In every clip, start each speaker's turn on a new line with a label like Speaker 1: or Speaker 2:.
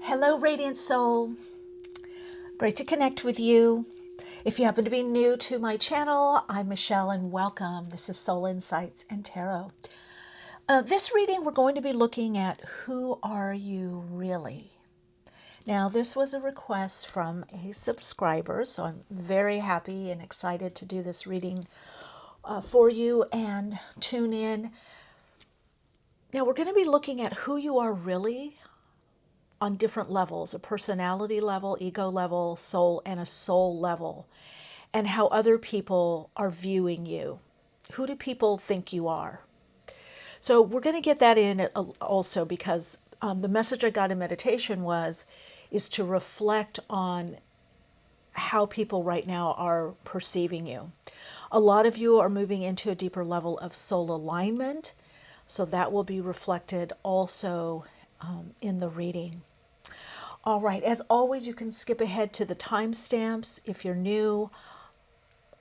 Speaker 1: Hello, Radiant Soul. Great to connect with you. If you happen to be new to my channel, I'm Michelle and welcome. This is Soul Insights and Tarot. This reading, we're going to be looking at who are you really? Now, this was a request from a subscriber, so I'm very happy and excited to do this reading for you and tune in. Now, we're going to be looking at who you are really on different levels, a personality level, ego level, soul, and a soul level, and how other people are viewing you. Who do people think you are? So we're going to get that in also because the message I got in meditation is to reflect on how people right now are perceiving you. A lot of you are moving into a deeper level of soul alignment, so that will be reflected also in the reading. All right, as always, you can skip ahead to the timestamps. If you're new,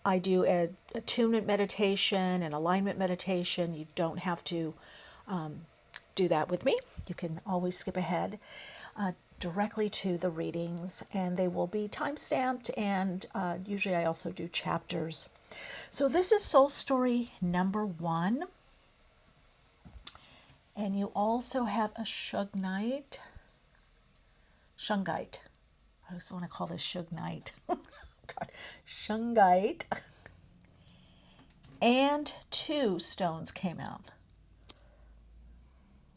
Speaker 1: I do an attunement meditation and alignment meditation. You don't have to do that with me. You can always skip ahead directly to the readings, and they will be timestamped, and usually I also do chapters. So this is Soul Story number 1. And you also have a Shungite. I just want to call this Shungite. God, Shungite. And 2 stones came out.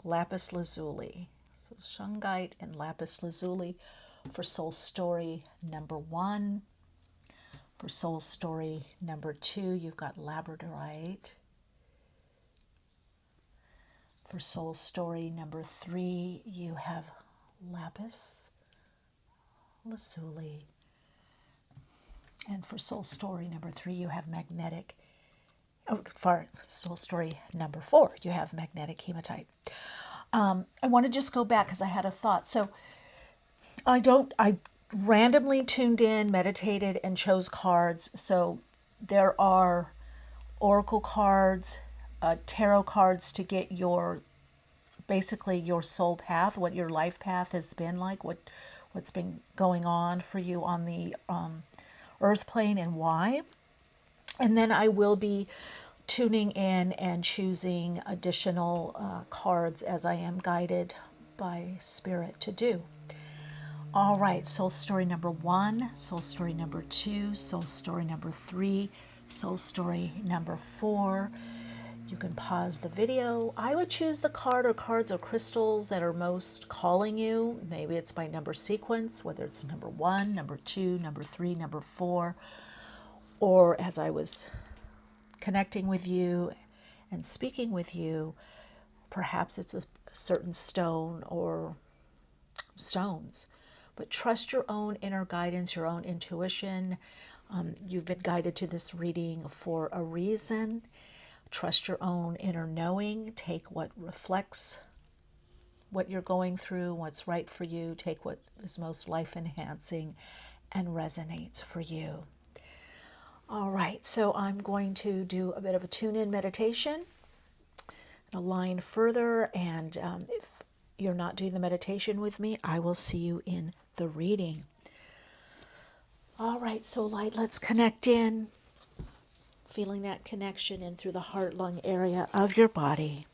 Speaker 1: Lapis Lazuli. So Shungite and Lapis Lazuli for Soul Story number 1. For Soul Story number 2, you've got Labradorite. For Soul Story number 3, you have Lapis Lazuli. And for Soul Story number 3, you have Magnetic. Oh, for Soul Story number 4, you have Magnetic Hematite. I want to just go back because I had a thought. So I randomly tuned in, meditated, and chose cards. So there are oracle cards, tarot cards to get basically your soul path, what your life path has been like, what's been going on for you on the earth plane and why. And then I will be tuning in and choosing additional cards as I am guided by Spirit to do. All right, Soul Story number 1, Soul Story number 2, Soul Story number 3, Soul Story number 4. You can pause the video. I would choose the card or cards or crystals that are most calling you. Maybe it's by number sequence, whether it's number 1, number 2, number 3, number 4, or as I was connecting with you and speaking with you, perhaps it's a certain stone or stones. But trust your own inner guidance, your own intuition. You've been guided to this reading for a reason. Trust your own inner knowing. Take what reflects what you're going through, what's right for you. Take what is most life enhancing and resonates for you. All right, so I'm going to do a bit of a tune-in meditation and align further. And if you're not doing the meditation with me, I will see you in the reading. All right, Soul Light, let's connect in. Feeling that connection in through the heart-lung area of your body.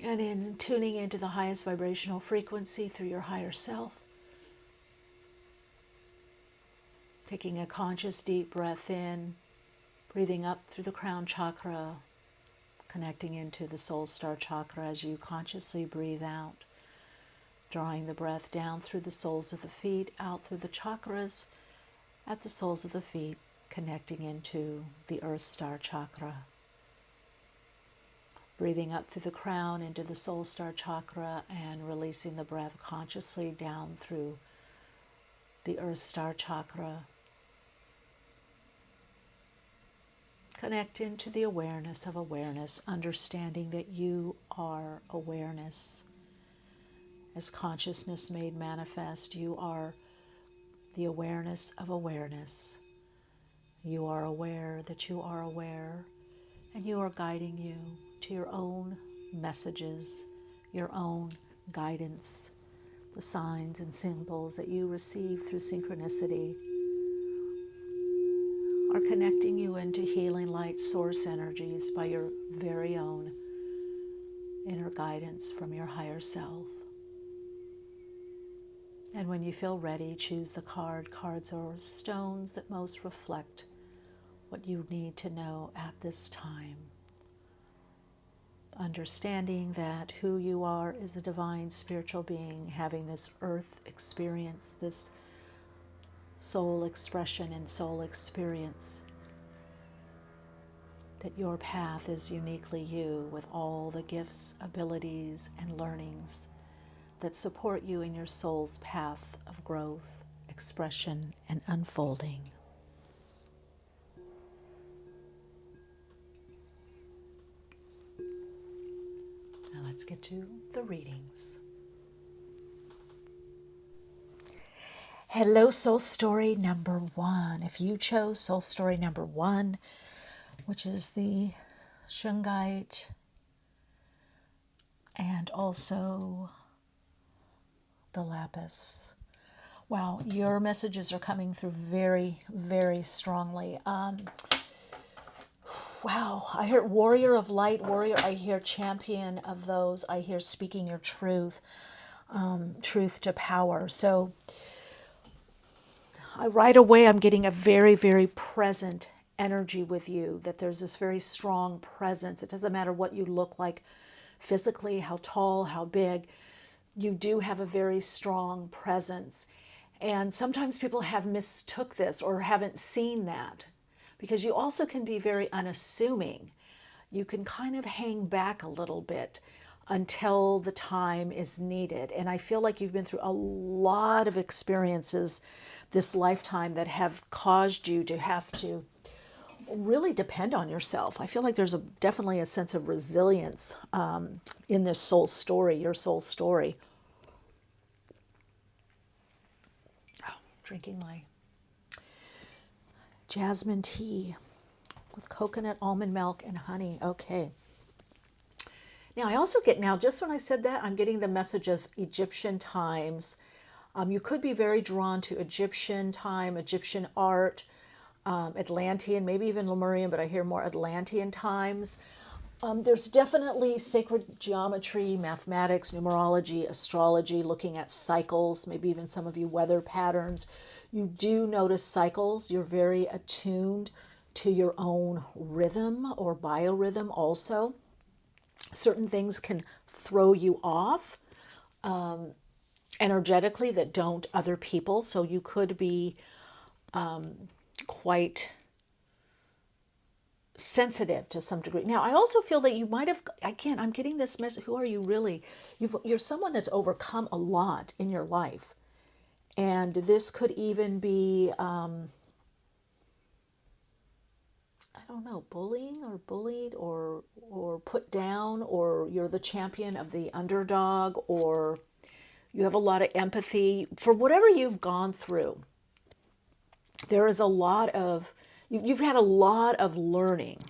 Speaker 1: And in tuning into the highest vibrational frequency through your higher self. Taking a conscious deep breath in, breathing up through the crown chakra, connecting into the soul star chakra as you consciously breathe out. Drawing the breath down through the soles of the feet, out through the chakras, at the soles of the feet, connecting into the earth star chakra. Breathing up through the crown into the soul star chakra and releasing the breath consciously down through the earth star chakra. Connect into the awareness of awareness, understanding that you are awareness. As consciousness made manifest, you are the awareness of awareness. You are aware that you are aware, and you are guiding you to your own messages, your own guidance, the signs and symbols that you receive through synchronicity are connecting you into healing light source energies by your very own inner guidance from your higher self. And when you feel ready, choose the card. Cards are stones that most reflect what you need to know at this time. Understanding that who you are is a divine spiritual being having this earth experience, this soul expression and soul experience. That your path is uniquely you with all the gifts, abilities, and learnings that support you in your soul's path of growth, expression, and unfolding. Now let's get to the readings. Hello, soul story number 1. If you chose soul story number 1, which is the Shungite and also the Lapis. Wow, your messages are coming through very, very strongly. Wow, I hear warrior of light, warrior. I hear champion of those. I hear speaking your truth, truth to power. So right away I'm getting a very, very present energy with you, that there's this very strong presence. It doesn't matter what you look like physically, how tall, how big, you do have a very strong presence. And sometimes people have mistook this or haven't seen that, because you also can be very unassuming. You can kind of hang back a little bit until the time is needed. And I feel like you've been through a lot of experiences this lifetime that have caused you to have to really depend on yourself. I feel like there's definitely a sense of resilience in this soul story, your soul story. Oh, drinking my jasmine tea with coconut, almond milk, and honey. Okay. Now I also get, just when I said that, I'm getting the message of Egyptian times. You could be very drawn to Egyptian time, Egyptian art, Atlantean, maybe even Lemurian, but I hear more Atlantean times. There's definitely sacred geometry, mathematics, numerology, astrology, looking at cycles, maybe even some of you weather patterns. You do notice cycles. You're very attuned to your own rhythm or biorhythm also. Certain things can throw you off energetically that don't other people. So you could be quite sensitive to some degree. Now, I also feel that you might have, again, I'm getting this message, who are you really? You're someone that's overcome a lot in your life. And this could even be, I don't know, bullying or bullied or put down, or you're the champion of the underdog, or you have a lot of empathy for whatever you've gone through. There is a lot of, you've had a lot of learning.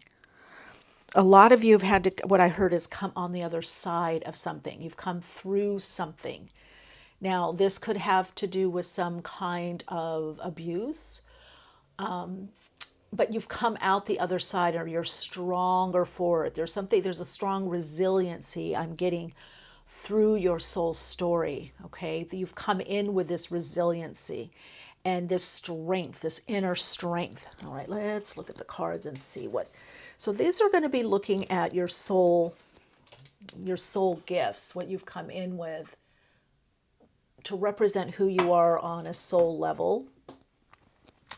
Speaker 1: A lot of you have had to, what I heard is come on the other side of something. You've come through something. Now, this could have to do with some kind of abuse, but you've come out the other side, or you're stronger for it. There's a strong resiliency I'm getting through your soul story, okay? You've come in with this resiliency and this strength, this inner strength. All right, let's look at the cards and see what. So these are going to be looking at your soul gifts, what you've come in with to represent who you are on a soul level.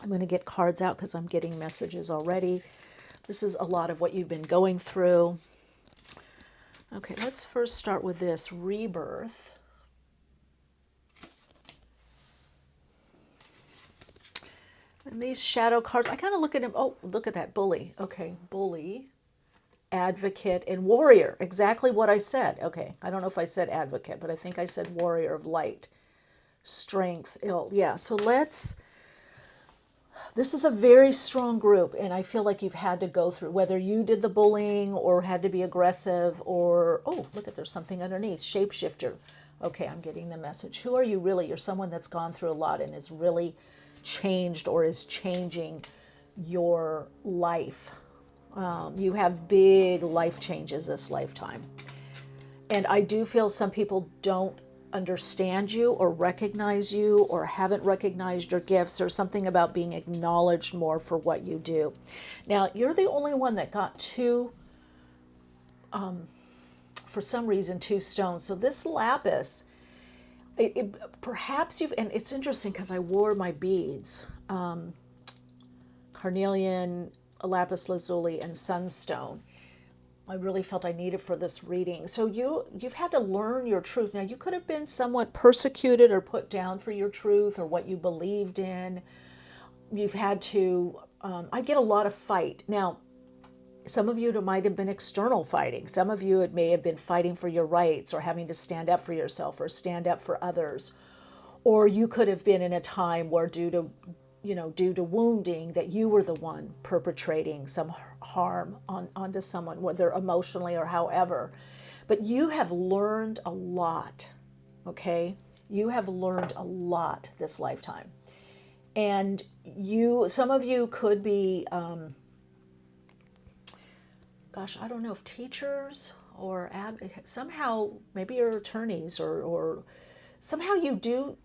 Speaker 1: I'm going to get cards out because I'm getting messages already. This is a lot of what you've been going through. Okay, let's first start with this rebirth. And these shadow cards, I kind of look at them. Oh, look at that, bully. Okay, bully, advocate, and warrior. Exactly what I said. Okay, I don't know if I said advocate, but I think I said warrior of light, strength, ill. Yeah, so let's This is a very strong group, and I feel like you've had to go through, whether you did the bullying or had to be aggressive or, oh, look at, there's something underneath, shapeshifter. Okay, I'm getting the message. Who are you really? You're someone that's gone through a lot and is really changed or is changing your life. You have big life changes this lifetime. And I do feel some people don't understand you or recognize you or haven't recognized your gifts. There's something about being acknowledged more for what you do. Now, you're the only one that got two, for some reason, two stones. So this lapis, perhaps you've, and it's interesting because I wore my beads, carnelian, lapis lazuli, and sunstone. I really felt I needed for this reading. So you've had to learn your truth. Now, you could have been somewhat persecuted or put down for your truth or what you believed in. You've had to, I get a lot of fight. Now, some of you, it might have been external fighting. Some of you, it may have been fighting for your rights or having to stand up for yourself or stand up for others. Or you could have been in a time where due to wounding, that you were the one perpetrating some harm onto someone, whether emotionally or however. But you have learned a lot, okay? You have learned a lot this lifetime. And some of you could be, I don't know if teachers or somehow, maybe you're attorneys or somehow you do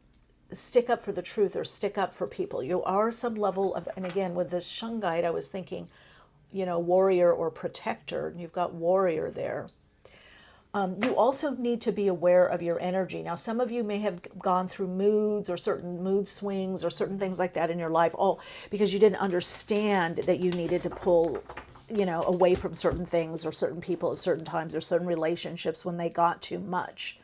Speaker 1: stick up for the truth or stick up for people. You are some level of, and again, with this shungite, I was thinking, warrior or protector, and you've got warrior there. You also need to be aware of your energy. Now, some of you may have gone through moods or certain mood swings or certain things like that in your life, all because you didn't understand that you needed to pull, away from certain things or certain people at certain times or certain relationships when they got too much.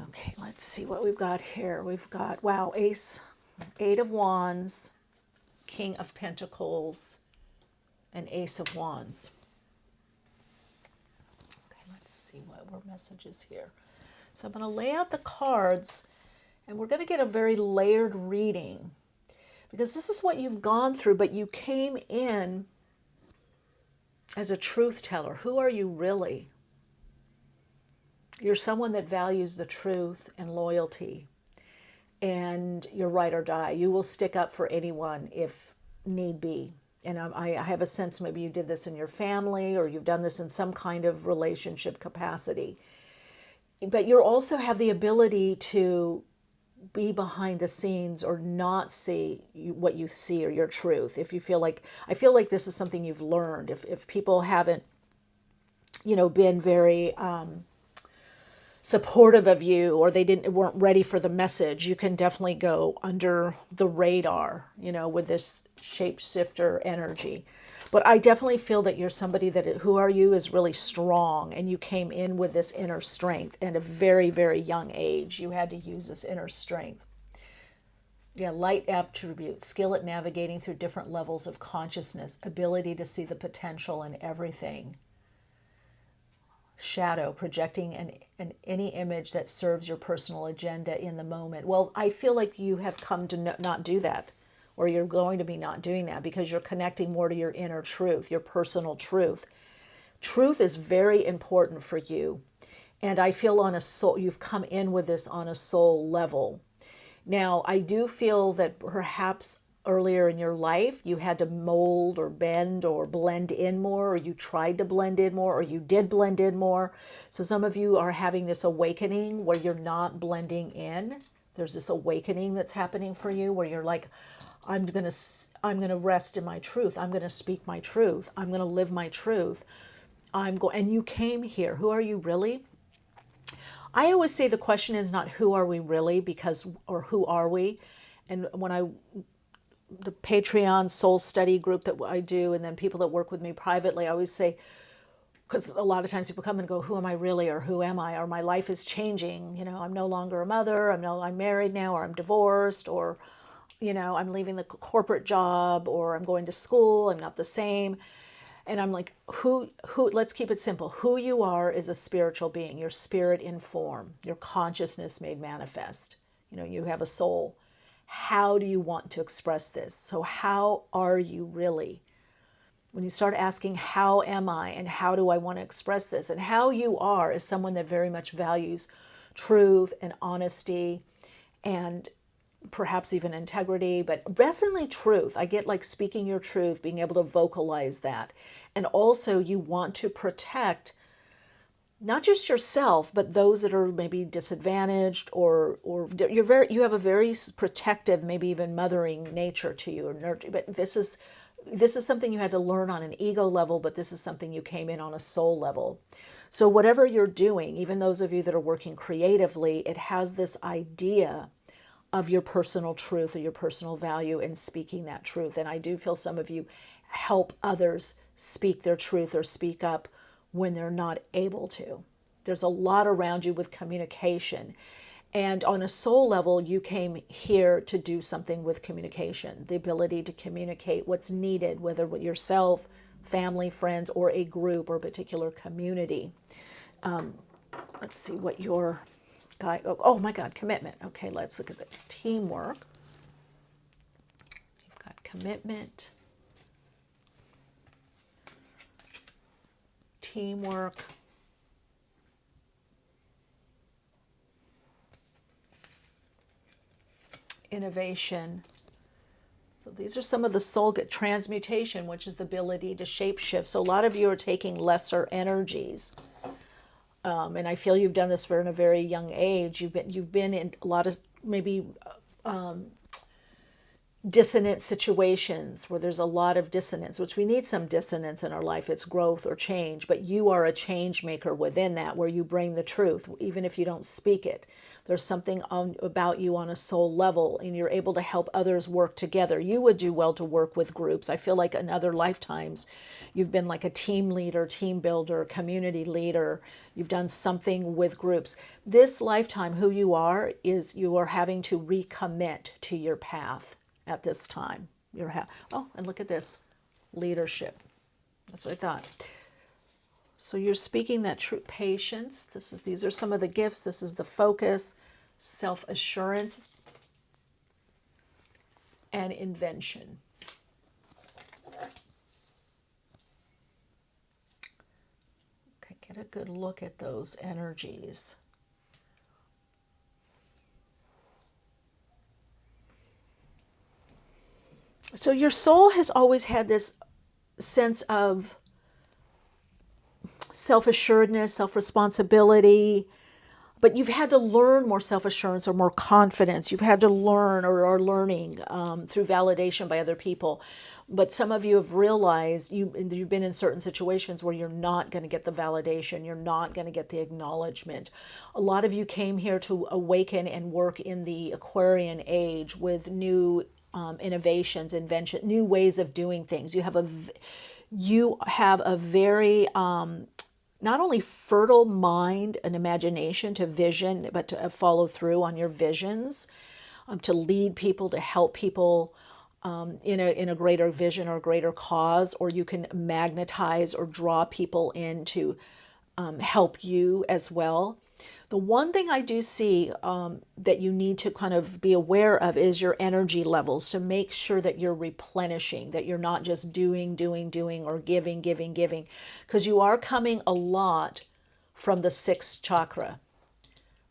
Speaker 1: Okay, let's see what we've got here. We've got, wow, Eight of Wands, King of Pentacles, and Ace of Wands. Okay, let's see what were messages here. So I'm going to lay out the cards, and we're going to get a very layered reading, because this is what you've gone through, but you came in as a truth teller. Who are you really? You're someone that values the truth and loyalty, and you're ride or die. You will stick up for anyone if need be. And I have a sense maybe you did this in your family or you've done this in some kind of relationship capacity. But you also have the ability to be behind the scenes or not see what you see or your truth. If you feel like, I feel like this is something you've learned. If people haven't, been very supportive of you, or they weren't ready for the message, you can definitely go under the radar, with this shapeshifter energy. But I definitely feel that you're somebody that, who are you, is really strong, and you came in with this inner strength at a very, very young age. You had to use this inner strength. Yeah, light attribute, skill at navigating through different levels of consciousness, ability to see the potential in everything. Shadow, projecting any image that serves your personal agenda in the moment. Well, I feel like you have come to not do that, or you're going to be not doing that, because you're connecting more to your inner truth, your personal truth. Truth is very important for you. And I feel on a soul, you've come in with this on a soul level. Now, I do feel that perhaps earlier in your life, you had to mold or bend or blend in more, or you tried to blend in more, or you did blend in more. So some of you are having this awakening where you're not blending in. There's this awakening that's happening for you where you're like, I'm going to rest in my truth. I'm going to speak my truth. I'm going to live my truth. And you came here. Who are you really? I always say the question is not who are we really, or who are we? And when the Patreon soul study group that I do, and then people that work with me privately, I always say, because a lot of times people come and go, who am I really, or who am I, or my life is changing. I'm no longer a mother. I'm married now, or I'm divorced, or I'm leaving the corporate job, or I'm going to school. I'm not the same. And I'm like, who, let's keep it simple. Who you are is a spiritual being, your spirit in form, your consciousness made manifest. You have a soul. how do you want to express this? So how are you really? When you start asking, how am I and how do I want to express this? And how you are is someone that very much values truth and honesty and perhaps even integrity, but definitely truth. I get like speaking your truth, being able to vocalize that. And also you want to protect not just yourself, but those that are maybe disadvantaged or you have a very protective, maybe even mothering nature to you. Or nurture, but this is something you had to learn on an ego level, but this is something you came in on a soul level. So whatever you're doing, even those of you that are working creatively, it has this idea of your personal truth or your personal value and speaking that truth. And I do feel some of you help others speak their truth or speak up when they're not able to. There's a lot around you with communication. And on a soul level, you came here to do something with communication, the ability to communicate what's needed, whether with yourself, family, friends, or a group or a particular community. Let's see what your guy, oh my God, commitment. Okay, let's look at this. Teamwork. You've got commitment, teamwork, innovation. So these are some of the soul transmutation, which is the ability to shapeshift. So a lot of you are taking lesser energies. And I feel you've done this in a very young age. You've been in a lot of maybe dissonant situations where there's a lot of dissonance, which we need some dissonance in our life. It's growth or change, but you are a change maker within that, where you bring the truth, even if you don't speak it. There's something about you on a soul level, and you're able to help others work together. You would do well to work with groups. I feel like in other lifetimes, you've been like a team leader, team builder, community leader. You've done something with groups. This lifetime, who you are is you are having to recommit to your path at this time. Oh, and look at this, leadership. That's what I thought. So you're speaking that true patience. These are some of the gifts. This is the focus, self-assurance, and invention. Okay, get a good look at those energies. So your soul has always had this sense of self-assuredness, self-responsibility, but you've had to learn more self-assurance or more confidence. You've had to learn or are learning through validation by other people. But some of you have realized you've been in certain situations where you're not going to get the validation. You're not going to get the acknowledgement. A lot of you came here to awaken and work in the Aquarian age with new innovations, invention, new ways of doing things. You have a very not only fertile mind and imagination to vision, but to follow through on your visions, to lead people, to help people in a greater vision or greater cause, or you can magnetize or draw people in to help you as well. The one thing I do see that you need to kind of be aware of is your energy levels, to make sure that you're replenishing, that you're not just doing, or giving, because you are coming a lot from the sixth chakra,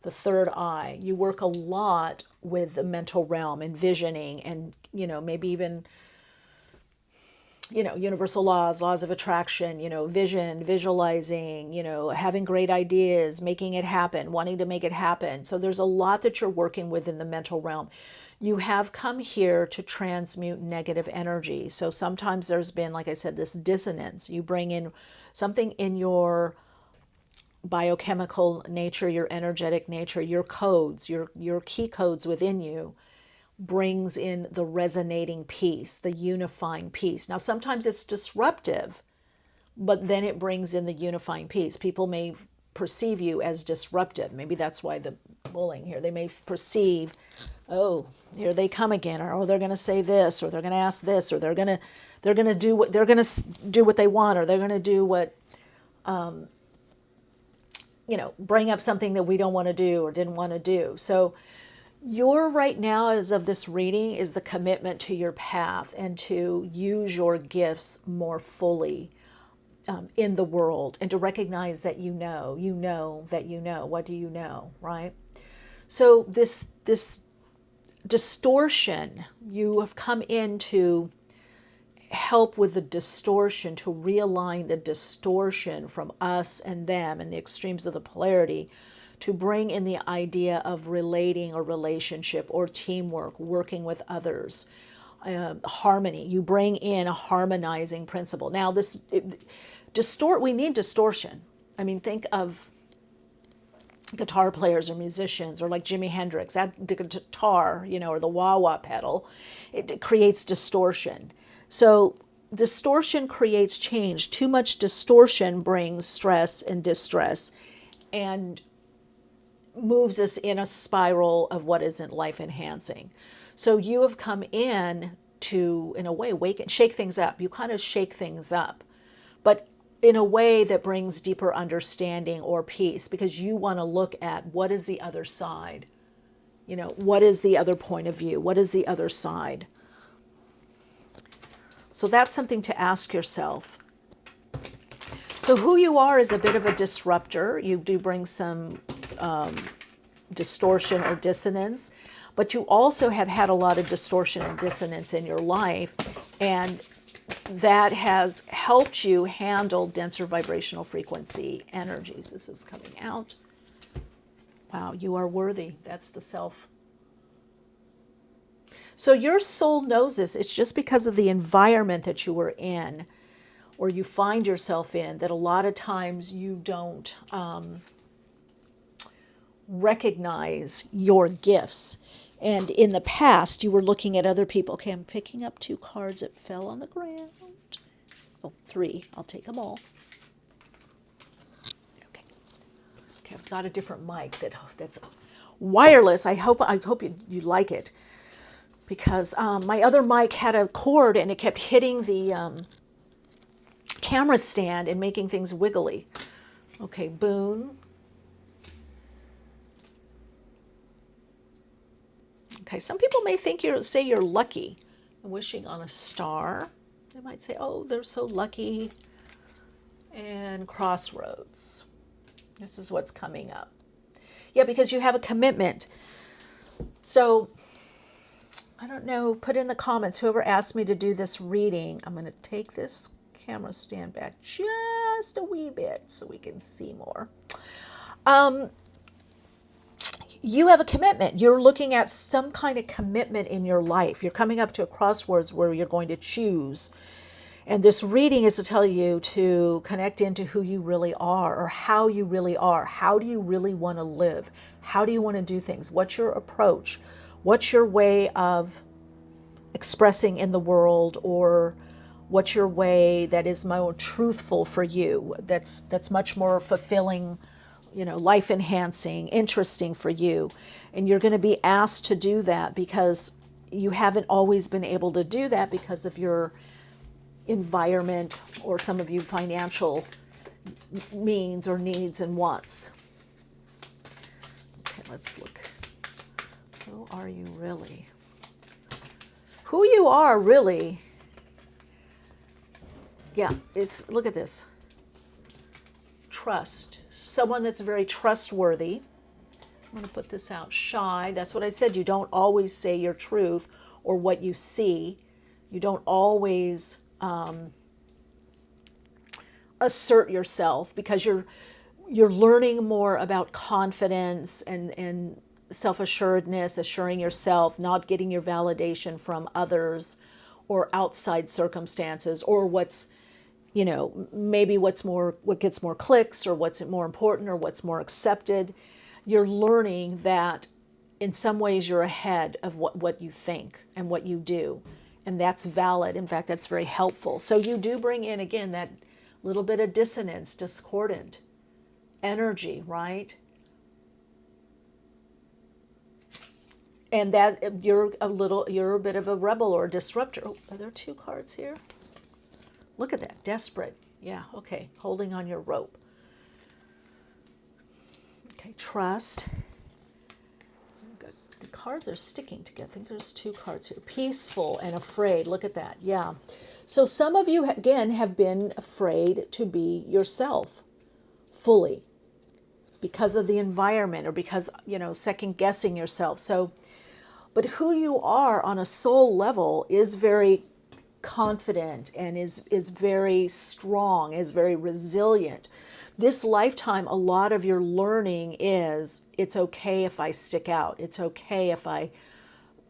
Speaker 1: the third eye. You work a lot with the mental realm, envisioning, and maybe even universal laws of attraction, vision, visualizing, having great ideas, making it happen, wanting to make it happen. So there's a lot that you're working with in the mental realm. You have come here to transmute negative energy. So sometimes there's been, like I said, this dissonance. You bring in something in your biochemical nature, your energetic nature, your codes, your key codes within you, brings in the resonating piece, the unifying piece. Now, sometimes it's disruptive, but then it brings in the unifying piece. People may perceive you as disruptive. Maybe that's why the bullying here. They may perceive, oh, here they come again, or oh, they're going to say this, or they're going to ask this, or they're going to do what they want, or they're going to do what bring up something that we don't want to do or didn't want to do. So Your right now, as of this reading, is the commitment to your path and to use your gifts more fully in the world, and to recognize that you know that you know. What do you know, right? So this distortion, you have come in to help with the distortion, to realign the distortion from us and them and the extremes of the polarity, to bring in the idea of relating or relationship or teamwork, working with others, harmony. You bring in a harmonizing principle. Now, we need distortion. I mean, think of guitar players or musicians, or like Jimi Hendrix, the guitar, or the wah-wah pedal, it creates distortion. So distortion creates change. Too much distortion brings stress and distress and moves us in a spiral of what isn't life enhancing. So you have come in to, in a way, shake things up. You kind of shake things up, but in a way that brings deeper understanding or peace, because you want to look at what is the other side. What is the other point of view? What is the other side? So that's something to ask yourself. So who you are is a bit of a disruptor. You do bring some distortion or dissonance, but you also have had a lot of distortion and dissonance in your life, and that has helped you handle denser vibrational frequency energies. This is coming out. Wow, you are worthy. That's the self. So your soul knows this. It's just because of the environment that you were in, or you find yourself in, that a lot of times you don't recognize your gifts. And in the past, you were looking at other people. Okay, I'm picking up 2 cards that fell on the ground. Oh, 3. I'll take them all. Okay. Okay, I've got a different mic that's wireless. I hope you like it, because my other mic had a cord and it kept hitting the camera stand and making things wiggly. Okay, Boone. Okay, some people may say you're lucky. Wishing on a star. They might say, oh, they're so lucky. And Crossroads. This is what's coming up. Yeah, because you have a commitment. So, I don't know, put in the comments, whoever asked me to do this reading, I'm going to take this camera stand back just a wee bit so we can see more. You have a commitment. You're looking at some kind of commitment in your life. You're coming up to a crossroads where you're going to choose. And this reading is to tell you to connect into who you really are, or how you really are. How do you really want to live? How do you want to do things? What's your approach? What's your way of expressing in the world, or what's your way that is more truthful for you, that's much more fulfilling, life enhancing, interesting for you. And you're going to be asked to do that because you haven't always been able to do that because of your environment, or some of you financial means or needs and wants. Okay, let's look. Who are you really? Who you are really, yeah, look at this. Trust. Someone that's very trustworthy. I'm going to put this out. Shy. That's what I said. You don't always say your truth or what you see. You don't always assert yourself, because you're learning more about confidence and self-assuredness, assuring yourself, not getting your validation from others or outside circumstances, or what's, maybe what gets more clicks, or what's more important, or what's more accepted. You're learning that in some ways you're ahead of what you think and what you do. And that's valid. In fact, that's very helpful. So you do bring in, again, that little bit of dissonance, discordant energy, right? And that you're a bit of a rebel or a disruptor. Oh, are there 2 cards here? Look at that, desperate. Yeah, okay, holding on your rope. Okay, trust. Got the cards are sticking together. I think there's two cards here. Peaceful and afraid. Look at that. Yeah. So some of you, again, have been afraid to be yourself fully because of the environment or because, second guessing yourself. So, but who you are on a soul level is very confident and is very strong, is very resilient. This lifetime, a lot of your learning is it's okay if I stick out. It's okay if I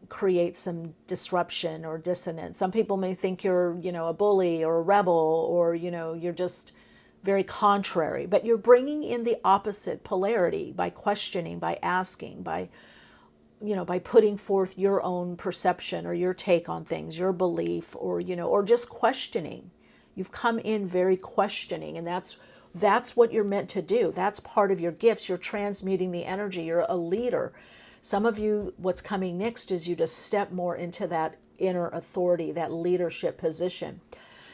Speaker 1: create some disruption or dissonance. Some people may think you're, a bully or a rebel or, you're just very contrary, but you're bringing in the opposite polarity by questioning, by asking, by putting forth your own perception or your take on things, your belief, or, or just questioning. You've come in very questioning, and that's what you're meant to do. That's part of your gifts. You're transmuting the energy. You're a leader. Some of you, what's coming next is you to step more into that inner authority, that leadership position.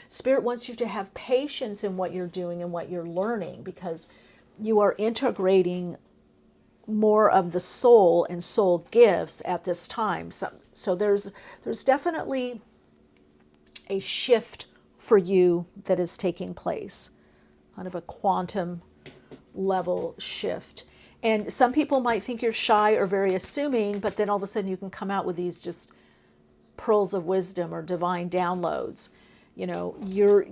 Speaker 1: Spirit wants you to have patience in what you're doing and what you're learning, because you are integrating more of the soul and soul gifts at this time. So there's definitely a shift for you that is taking place, kind of a quantum level shift. And some people might think you're shy or very assuming, but then all of a sudden you can come out with these just pearls of wisdom or divine downloads. You're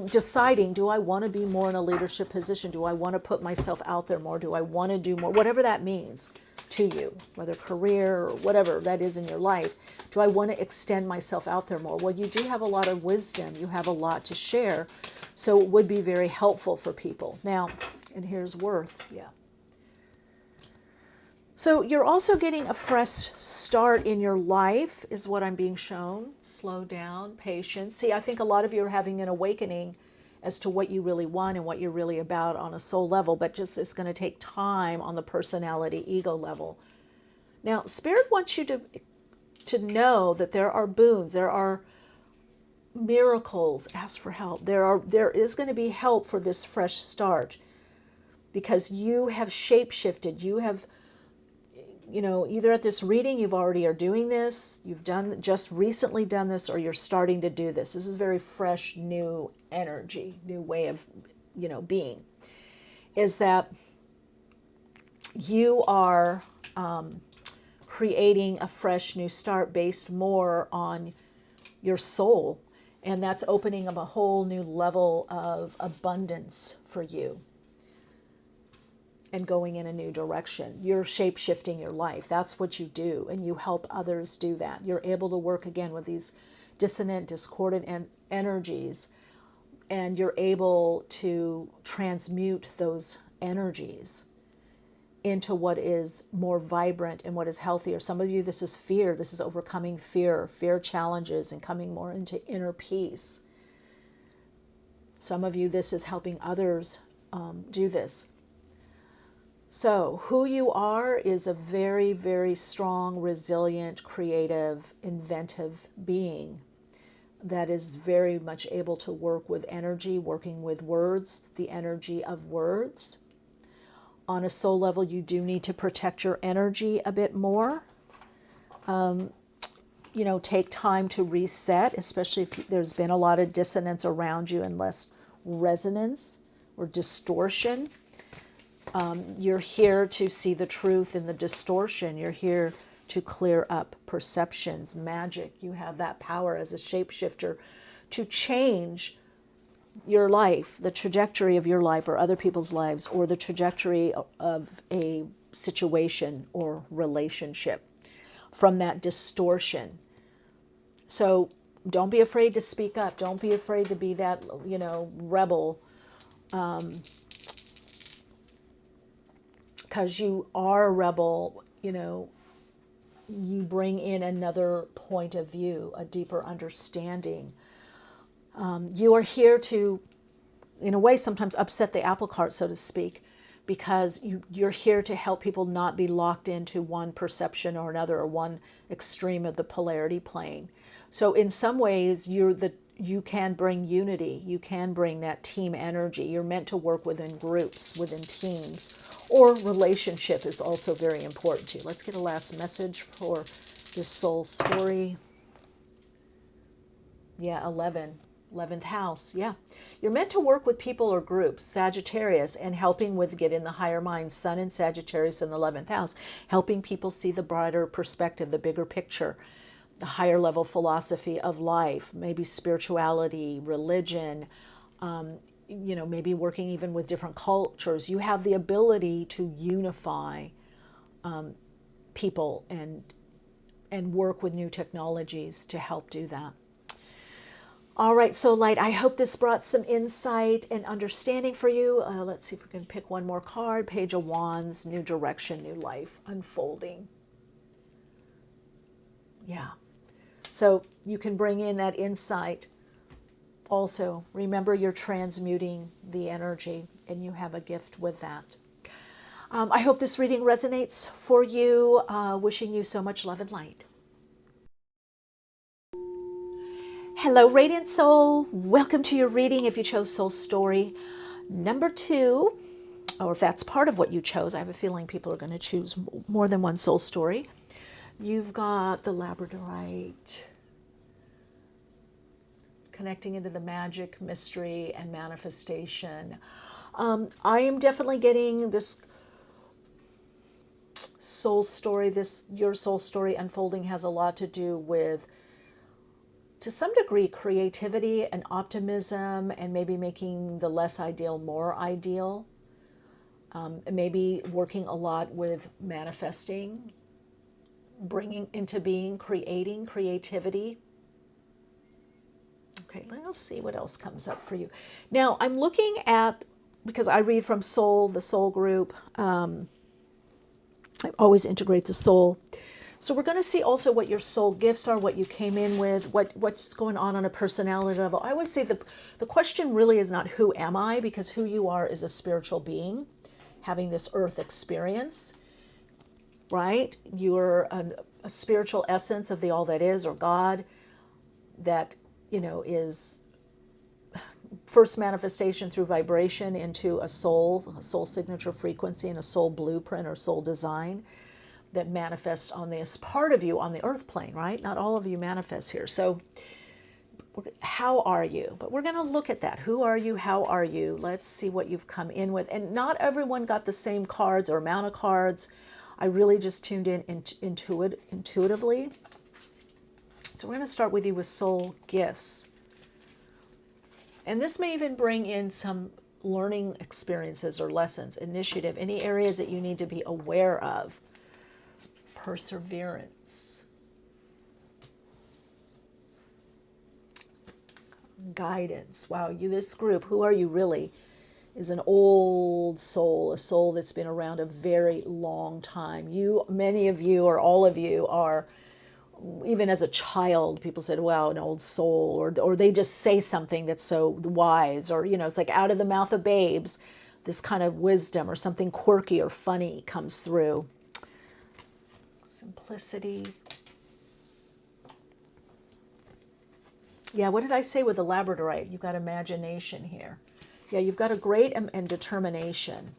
Speaker 1: deciding, do I want to be more in a leadership position? Do I want to put myself out there more? Do I want to do more? Whatever that means to you, whether career or whatever that is in your life. Do I want to extend myself out there more? Well, you do have a lot of wisdom. You have a lot to share. So it would be very helpful for people. Now, and here's worth. Yeah. So you're also getting a fresh start in your life is what I'm being shown. Slow down, patience. See, I think a lot of you are having an awakening as to what you really want and what you're really about on a soul level, but just it's going to take time on the personality, ego level. Now, Spirit wants you to know that there are boons, there are miracles. Ask for help. There is going to be help for this fresh start, because you have shapeshifted. You have either at this reading you already are doing this, you've just recently done this, or you're starting to do this. This is very fresh, new energy, new way of, being. Is that you are creating a fresh new start based more on your soul, and that's opening up a whole new level of abundance for you. And going in a new direction. You're shape-shifting your life. That's what you do, and you help others do that. You're able to work again with these dissonant, discordant energies, and you're able to transmute those energies into what is more vibrant and what is healthier. Some of you, this is fear. This is overcoming fear challenges, and coming more into inner peace. Some of you, this is helping others do this. So who you are is a very, very strong, resilient, creative, inventive being that is very much able to work with energy, working with words, the energy of words. On a soul level, you do need to protect your energy a bit more. Take time to reset, especially if there's been a lot of dissonance around you and less resonance or distortion. You're here to see the truth in the distortion. You're here to clear up perceptions, magic. You have that power as a shapeshifter to change your life, the trajectory of your life or other people's lives, or the trajectory of a situation or relationship from that distortion. So don't be afraid to speak up. Don't be afraid to be that, rebel. Because you are a rebel, you bring in another point of view, a deeper understanding. You are here to, in a way, sometimes upset the apple cart, so to speak, because you're here to help people not be locked into one perception or another, or one extreme of the polarity plane. So in some ways, you're you can bring unity. You can bring that team energy. You're meant to work within groups, within teams, or relationship is also very important to you. Let's get a last message for this soul story. Yeah, 11th house. Yeah. You're meant to work with people or groups, Sagittarius, and helping with getting the higher mind, Sun in Sagittarius in the 11th house, helping people see the broader perspective, the bigger picture, the higher level philosophy of life, maybe spirituality, religion, maybe working even with different cultures. You have the ability to unify people and work with new technologies to help do that. All right, so light, I hope this brought some insight and understanding for you. Let's see if we can pick one more card. Page of Wands, new direction, new life unfolding. Yeah. So you can bring in that insight. Also, remember you're transmuting the energy and you have a gift with that. I hope this reading resonates for you. Wishing you so much love and light. Hello, Radiant Soul. Welcome to your reading if you chose Soul Story number 2, or if that's part of what you chose. I have a feeling people are going to choose more than one soul story. You've got the Labradorite, connecting into the magic, mystery, and manifestation. I am definitely getting this soul story, your soul story unfolding has a lot to do with, to some degree, creativity and optimism, and maybe making the less ideal more ideal. Maybe working a lot with manifesting, bringing into being, creating, creativity. Okay, let's see what else comes up for you. Now, I'm looking at, because I read from Soul, the Soul group. I always integrate the soul. So we're going to see also what your soul gifts are, what you came in with, what's going on a personality level. I always say the question really is not who am I, because who you are is a spiritual being having this earth experience, right? You're a spiritual essence of the all that is, or God, that, is first manifestation through vibration into a soul signature frequency, and a soul blueprint or soul design that manifests on this part of you on the earth plane, right? Not all of you manifest here. So how are you? But we're going to look at that. Who are you? How are you? Let's see what you've come in with. And not everyone got the same cards or amount of cards. I really just tuned in intuitively. So we're going to start with you with soul gifts. And this may even bring in some learning experiences or lessons, initiative, any areas that you need to be aware of. Perseverance. Guidance. Wow, this group, who are you really, is an old soul, a soul that's been around a very long time. Many of you, or all of you, are, even as a child, people said, wow, an old soul, or they just say something that's so wise, or, it's like out of the mouth of babes, this kind of wisdom or something quirky or funny comes through. Simplicity. Yeah, what did I say with the Labradorite? You've got imagination here. Yeah, you've got a great and determination.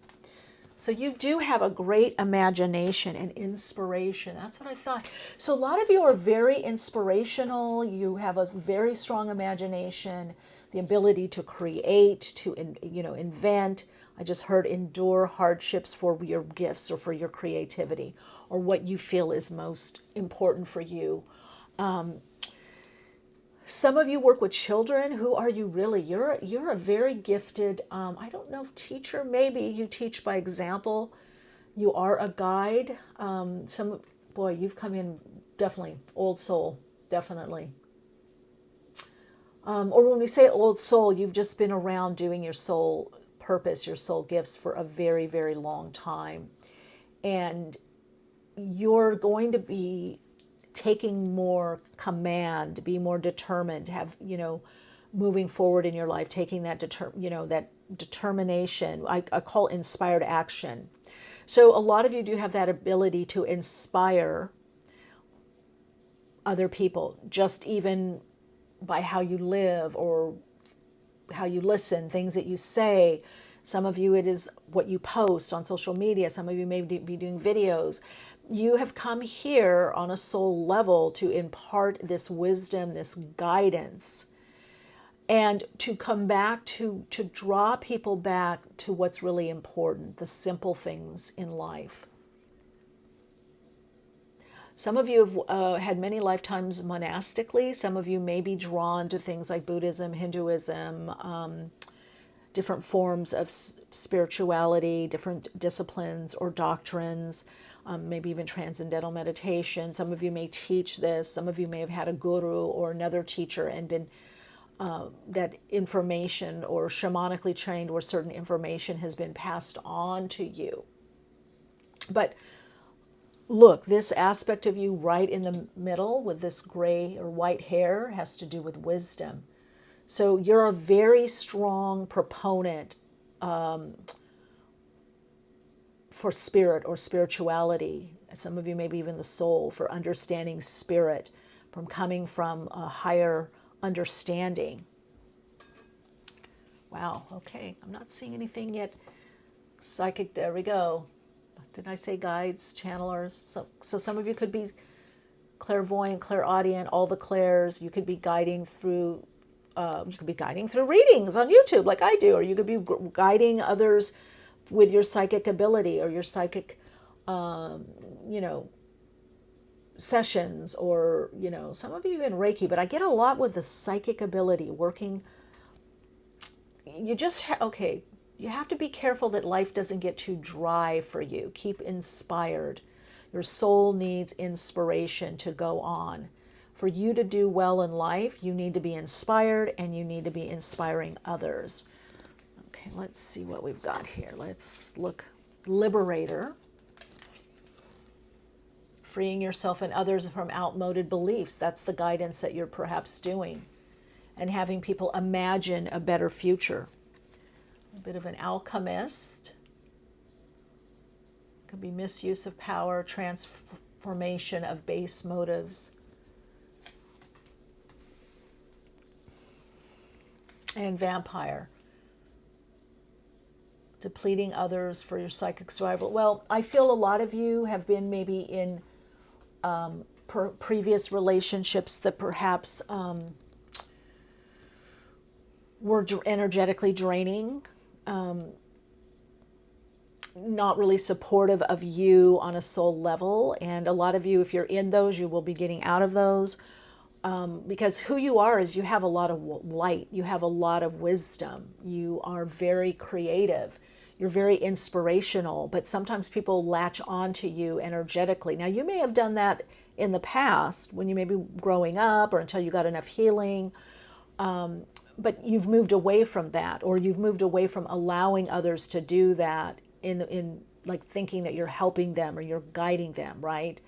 Speaker 1: So you do have a great imagination and inspiration. That's what I thought. So a lot of you are very inspirational. You have a very strong imagination, the ability to create, to invent. I just heard endure hardships for your gifts or for your creativity, or what you feel is most important for you. Some of you work with children. Who are you really? You're a very gifted, I don't know if teacher, maybe you teach by example. You are a guide. Boy, you've come in definitely old soul, definitely. Or when we say old soul, you've just been around doing your soul purpose, your soul gifts for a very, very long time. And you're going to be taking more command, be more determined, have, moving forward in your life, taking that that determination. I call inspired action. So a lot of you do have that ability to inspire other people, just even by how you live or how you listen, things that you say. Some of you, it is what you post on social media. Some of you may be doing videos. You have come here on a soul level to impart this wisdom, this guidance, and to come back to draw people back to what's really important, the simple things in life. Some of you have had many lifetimes monastically. Some of you may be drawn to things like Buddhism, Hinduism, different forms of spirituality, different disciplines or doctrines, maybe even transcendental meditation. Some of you may teach this. Some of you may have had a guru or another teacher and been that information, or shamanically trained where certain information has been passed on to you. But look, this aspect of you right in the middle with this gray or white hair has to do with wisdom. So you're a very strong proponent for spirit or spirituality. Some of you maybe even the soul, for understanding spirit, from coming from a higher understanding. Wow, okay, I'm not seeing anything yet. Psychic, there we go. Did I say guides, channelers? So some of you could be clairvoyant, clairaudient, all the clairs. You could be guiding through. You could be guiding through readings on YouTube, like I do, or you could be guiding others with your psychic ability or your psychic, sessions, or some of you in Reiki. But I get a lot with the psychic ability working. You just okay. You have to be careful that life doesn't get too dry for you. Keep inspired. Your soul needs inspiration to go on. For you to do well in life, you need to be inspired, and you need to be inspiring others. Okay, let's see what we've got here. Let's look. Liberator. Freeing yourself and others from outmoded beliefs. That's the guidance that you're perhaps doing. And having people imagine a better future. A bit of an alchemist. Could be misuse of power, transformation of base motives. And vampire. Depleting others for your psychic survival. Well, I feel a lot of you have been maybe in previous relationships that perhaps were energetically draining. Not really supportive of you on a soul level. And a lot of you, if you're in those, you will be getting out of those. Because who you are is you have a lot of light. You have a lot of wisdom. You are very creative. You're very inspirational. But sometimes people latch on to you energetically. Now, you may have done that in the past when you may be growing up or until you got enough healing. But you've moved away from that, or you've moved away from allowing others to do that in like thinking that you're helping them or you're guiding them, right?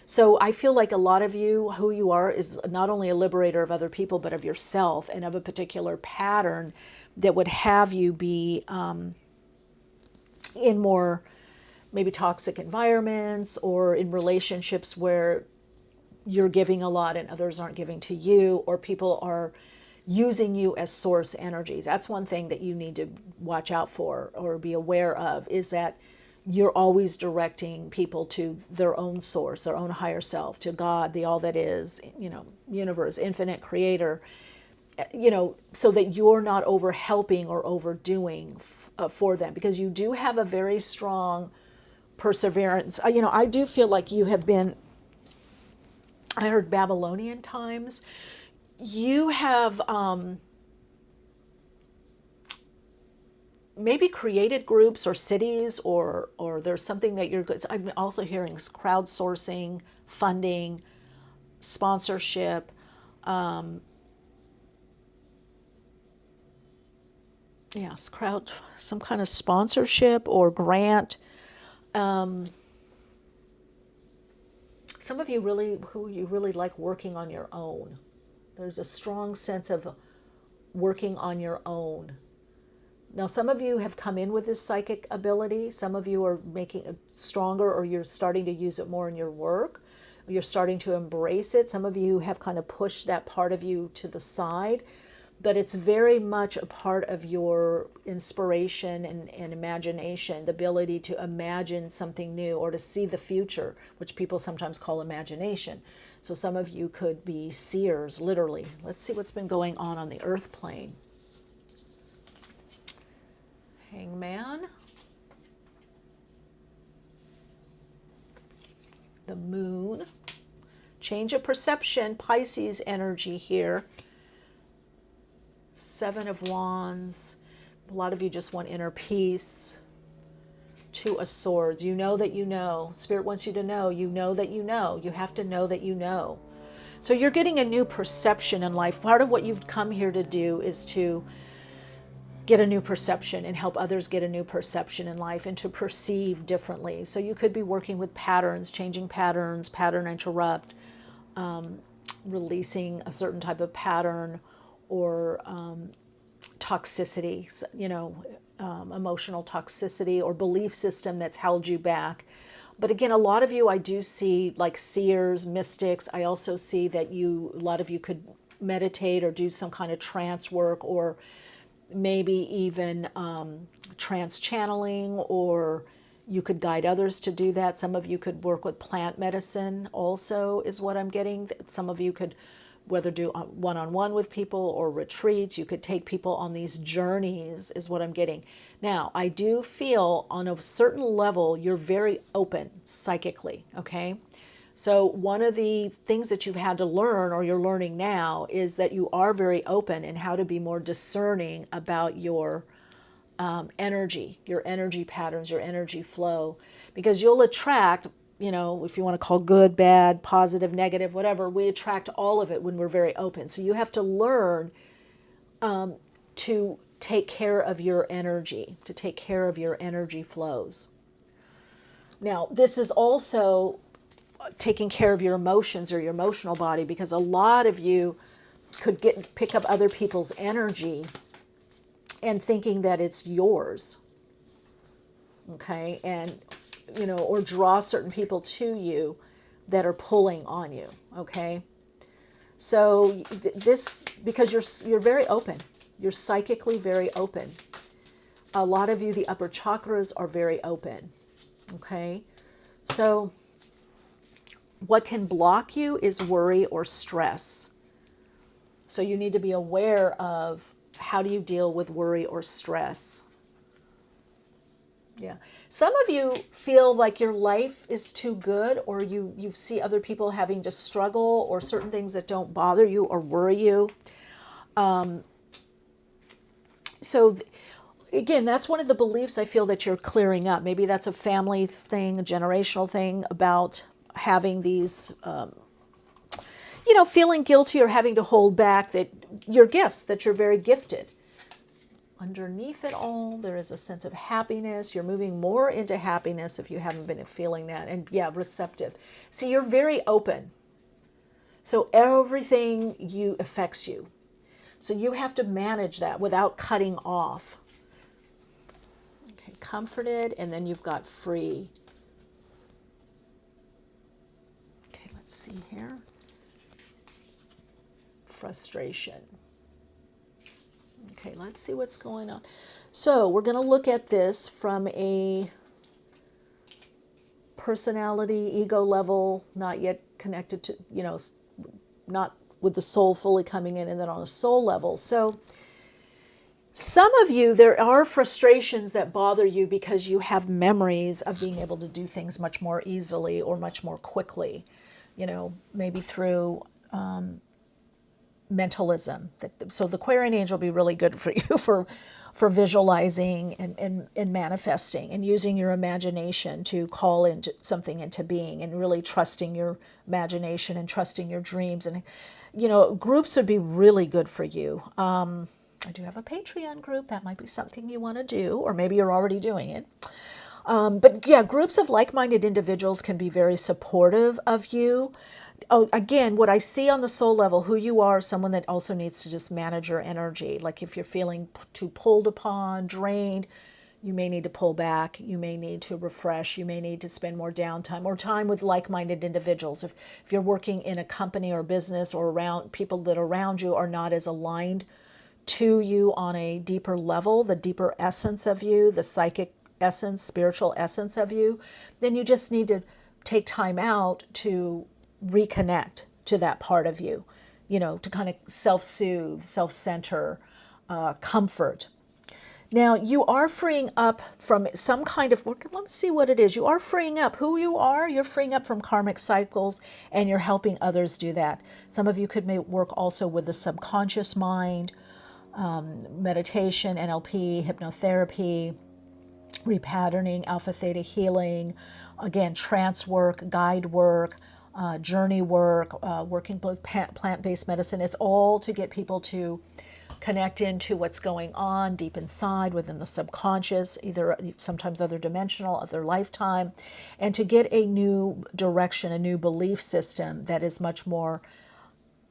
Speaker 1: So I feel like a lot of you, who you are, is not only a liberator of other people, but of yourself and of a particular pattern that would have you be in more maybe toxic environments, or in relationships where you're giving a lot and others aren't giving to you, or people are using you as source energies. That's one thing that you need to watch out for or be aware of, is that you're always directing people to their own source, their own higher self, to God, the all that is, universe, infinite creator, so that you're not over helping or overdoing for them, because you do have a very strong perseverance. I do feel like you have been, I heard Babylonian times. You have maybe created groups or cities, or there's something that you're good. I'm also hearing crowdsourcing, funding, sponsorship. Yes, some kind of sponsorship or grant. Some of you really like working on your own. There's a strong sense of working on your own. Now, some of you have come in with this psychic ability. Some of you are making it stronger, or you're starting to use it more in your work. You're starting to embrace it. Some of you have kind of pushed that part of you to the side, but it's very much a part of your inspiration and imagination, the ability to imagine something new or to see the future, which people sometimes call imagination. So some of you could be seers, literally. Let's see what's been going on the earth plane. Hangman. The moon. Change of perception, Pisces energy here. Seven of Wands. A lot of you just want inner peace. Two of Swords. You know that you know. Spirit wants you to know. You know that you know. You have to know that you know. So you're getting a new perception in life. Part of what you've come here to do is to get a new perception and help others get a new perception in life and to perceive differently. So you could be working with patterns, changing patterns, pattern interrupt, releasing a certain type of pattern or toxicity, emotional toxicity or belief system that's held you back. But again, a lot of you I do see like seers, mystics. I also see that a lot of you could meditate or do some kind of trance work or maybe even trance channeling, or you could guide others to do that. Some of you could work with plant medicine also is what I'm getting. Some of you could whether do one-on-one with people or retreats. You could take people on these journeys is what I'm getting. Now, I do feel on a certain level you're very open psychically, okay? So one of the things that you've had to learn or you're learning now is that you are very open and how to be more discerning about your energy, your energy patterns, your energy flow, because you'll attract, if you want to call good, bad, positive, negative, whatever, we attract all of it when we're very open. So you have to learn to take care of your energy, to take care of your energy flows. Now, this is also taking care of your emotions or your emotional body, because a lot of you could pick up other people's energy and thinking that it's yours, okay, and or draw certain people to you that are pulling on you, okay. So this, because you're very open, you're psychically very open. A lot of you, the upper chakras are very open, okay. So what can block you is worry or stress. So you need to be aware of how do you deal with worry or stress. Yeah. Some of you feel like your life is too good, or you see other people having to struggle, or certain things that don't bother you or worry you. So again, that's one of the beliefs I feel that you're clearing up. Maybe that's a family thing, a generational thing about having these, feeling guilty or having to hold back that your gifts, that you're very gifted. Underneath it all, there is a sense of happiness. You're moving more into happiness if you haven't been feeling that. And yeah, receptive. See, you're very open. So everything affects you. So you have to manage that without cutting off. Okay, comforted, and then you've got free. Okay, let's see here. Frustration. Okay, let's see what's going on. So we're going to look at this from a personality, ego level, not yet connected to, not with the soul fully coming in, and then on a soul level. So some of you, there are frustrations that bother you because you have memories of being able to do things much more easily or much more quickly, maybe through mentalism. So the Aquarian angel will be really good for you for visualizing and manifesting and using your imagination to call into something into being, and really trusting your imagination and trusting your dreams. And groups would be really good for you. I do have a Patreon group. That might be something you want to do, or maybe you're already doing it. But yeah, groups of like-minded individuals can be very supportive of you. Oh, again, what I see on the soul level, who you are, someone that also needs to just manage your energy. Like if you're feeling too pulled upon, drained, You may need to pull back. You may need to refresh. You may need to spend more downtime or time with like-minded individuals. If you're working in a company or business or around people that around you are not as aligned to you on a deeper level, the deeper essence of you, the psychic essence, spiritual essence of you, then you just need to take time out to reconnect to that part of you, to kind of self-soothe, self-center, comfort. Now, you are freeing up from some kind of work. Let's see what it is. You are freeing up who you are. You're freeing up from karmic cycles, and you're helping others do that. Some of you could work also with the subconscious mind, meditation, NLP, hypnotherapy, repatterning, alpha theta healing, again, trance work, guide work, journey work, working both plant-based medicine. It's all to get people to connect into what's going on deep inside within the subconscious, either sometimes other dimensional, other lifetime, and to get a new direction, a new belief system that is much more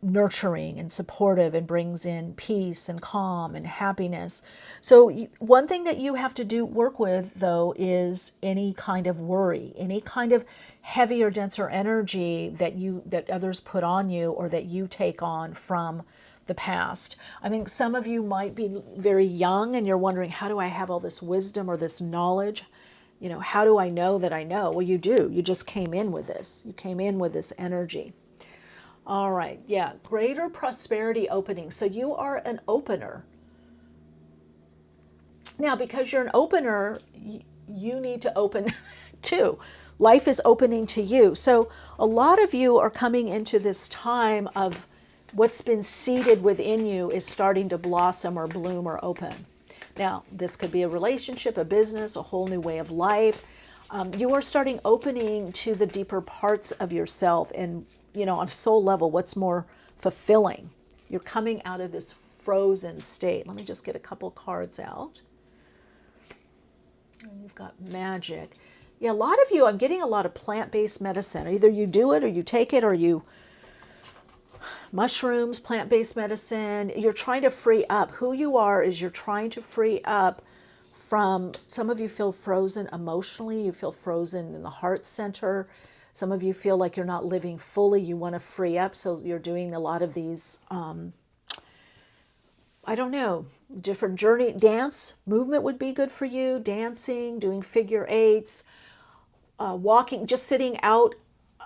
Speaker 1: nurturing and supportive and brings in peace and calm and happiness. So one thing that you have to work with though is any kind of worry, any kind of heavier, denser energy that others put on you or that you take on from the past. I think some of you might be very young and you're wondering, how do I have all this wisdom or this knowledge? How do I know that I know? Well, you do. You just came in with this. You came in with this energy. All right, yeah, greater prosperity opening. So you are an opener. Now, because you're an opener, you need to open too. Life is opening to you. So a lot of you are coming into this time of what's been seeded within you is starting to blossom or bloom or open. Now, this could be a relationship, a business, a whole new way of life. You are starting opening to the deeper parts of yourself and, on a soul level, what's more fulfilling. You're coming out of this frozen state. Let me just get a couple cards out. And you've got magic. Yeah, a lot of you, I'm getting a lot of plant-based medicine. Either you do it or you take it or you mushrooms, plant-based medicine. You're trying to free up. Who you are is you're trying to free up from, some of you feel frozen emotionally, you feel frozen in the heart center. Some of you feel like you're not living fully, you want to free up, so you're doing a lot of these, I don't know, different journey. Dance, movement would be good for you, dancing, doing figure eights, walking, just sitting out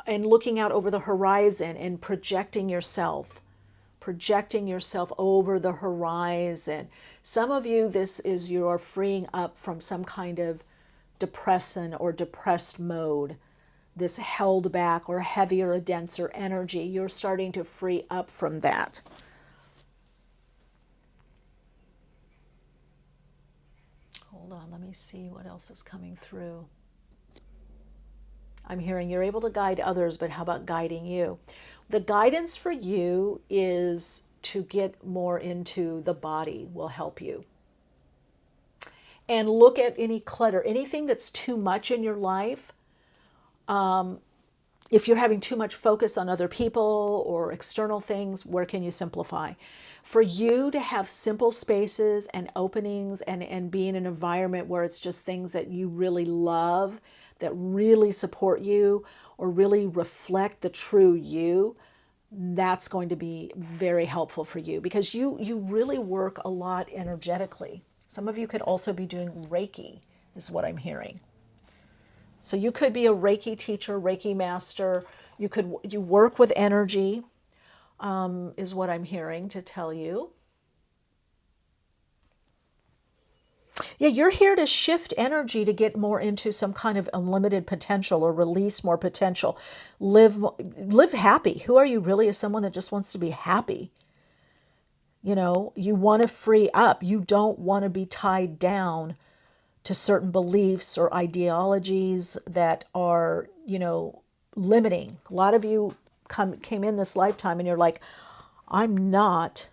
Speaker 1: and looking out over the horizon and projecting yourself over the horizon. Some of you, this is you're freeing up from some kind of depression or depressed mode, this held back or heavier or denser energy. You're starting to free up from that. Hold on, let me see what else is coming through. I'm hearing you're able to guide others, but how about guiding you? The guidance for you is to get more into the body will help you. And look at any clutter, anything that's too much in your life. If you're having too much focus on other people or external things, where can you simplify? For you to have simple spaces and openings and be in an environment where it's just things that you really love, that really support you or really reflect the true you, that's going to be very helpful for you because you really work a lot energetically. Some of you could also be doing Reiki, is what I'm hearing. So you could be a Reiki teacher, Reiki master. You work with energy, is what I'm hearing to tell you. Yeah, you're here to shift energy to get more into some kind of unlimited potential or release more potential. Live happy. Who are you really as someone that just wants to be happy? You want to free up. You don't want to be tied down to certain beliefs or ideologies that are, limiting. A lot of you came in this lifetime and you're like, I'm not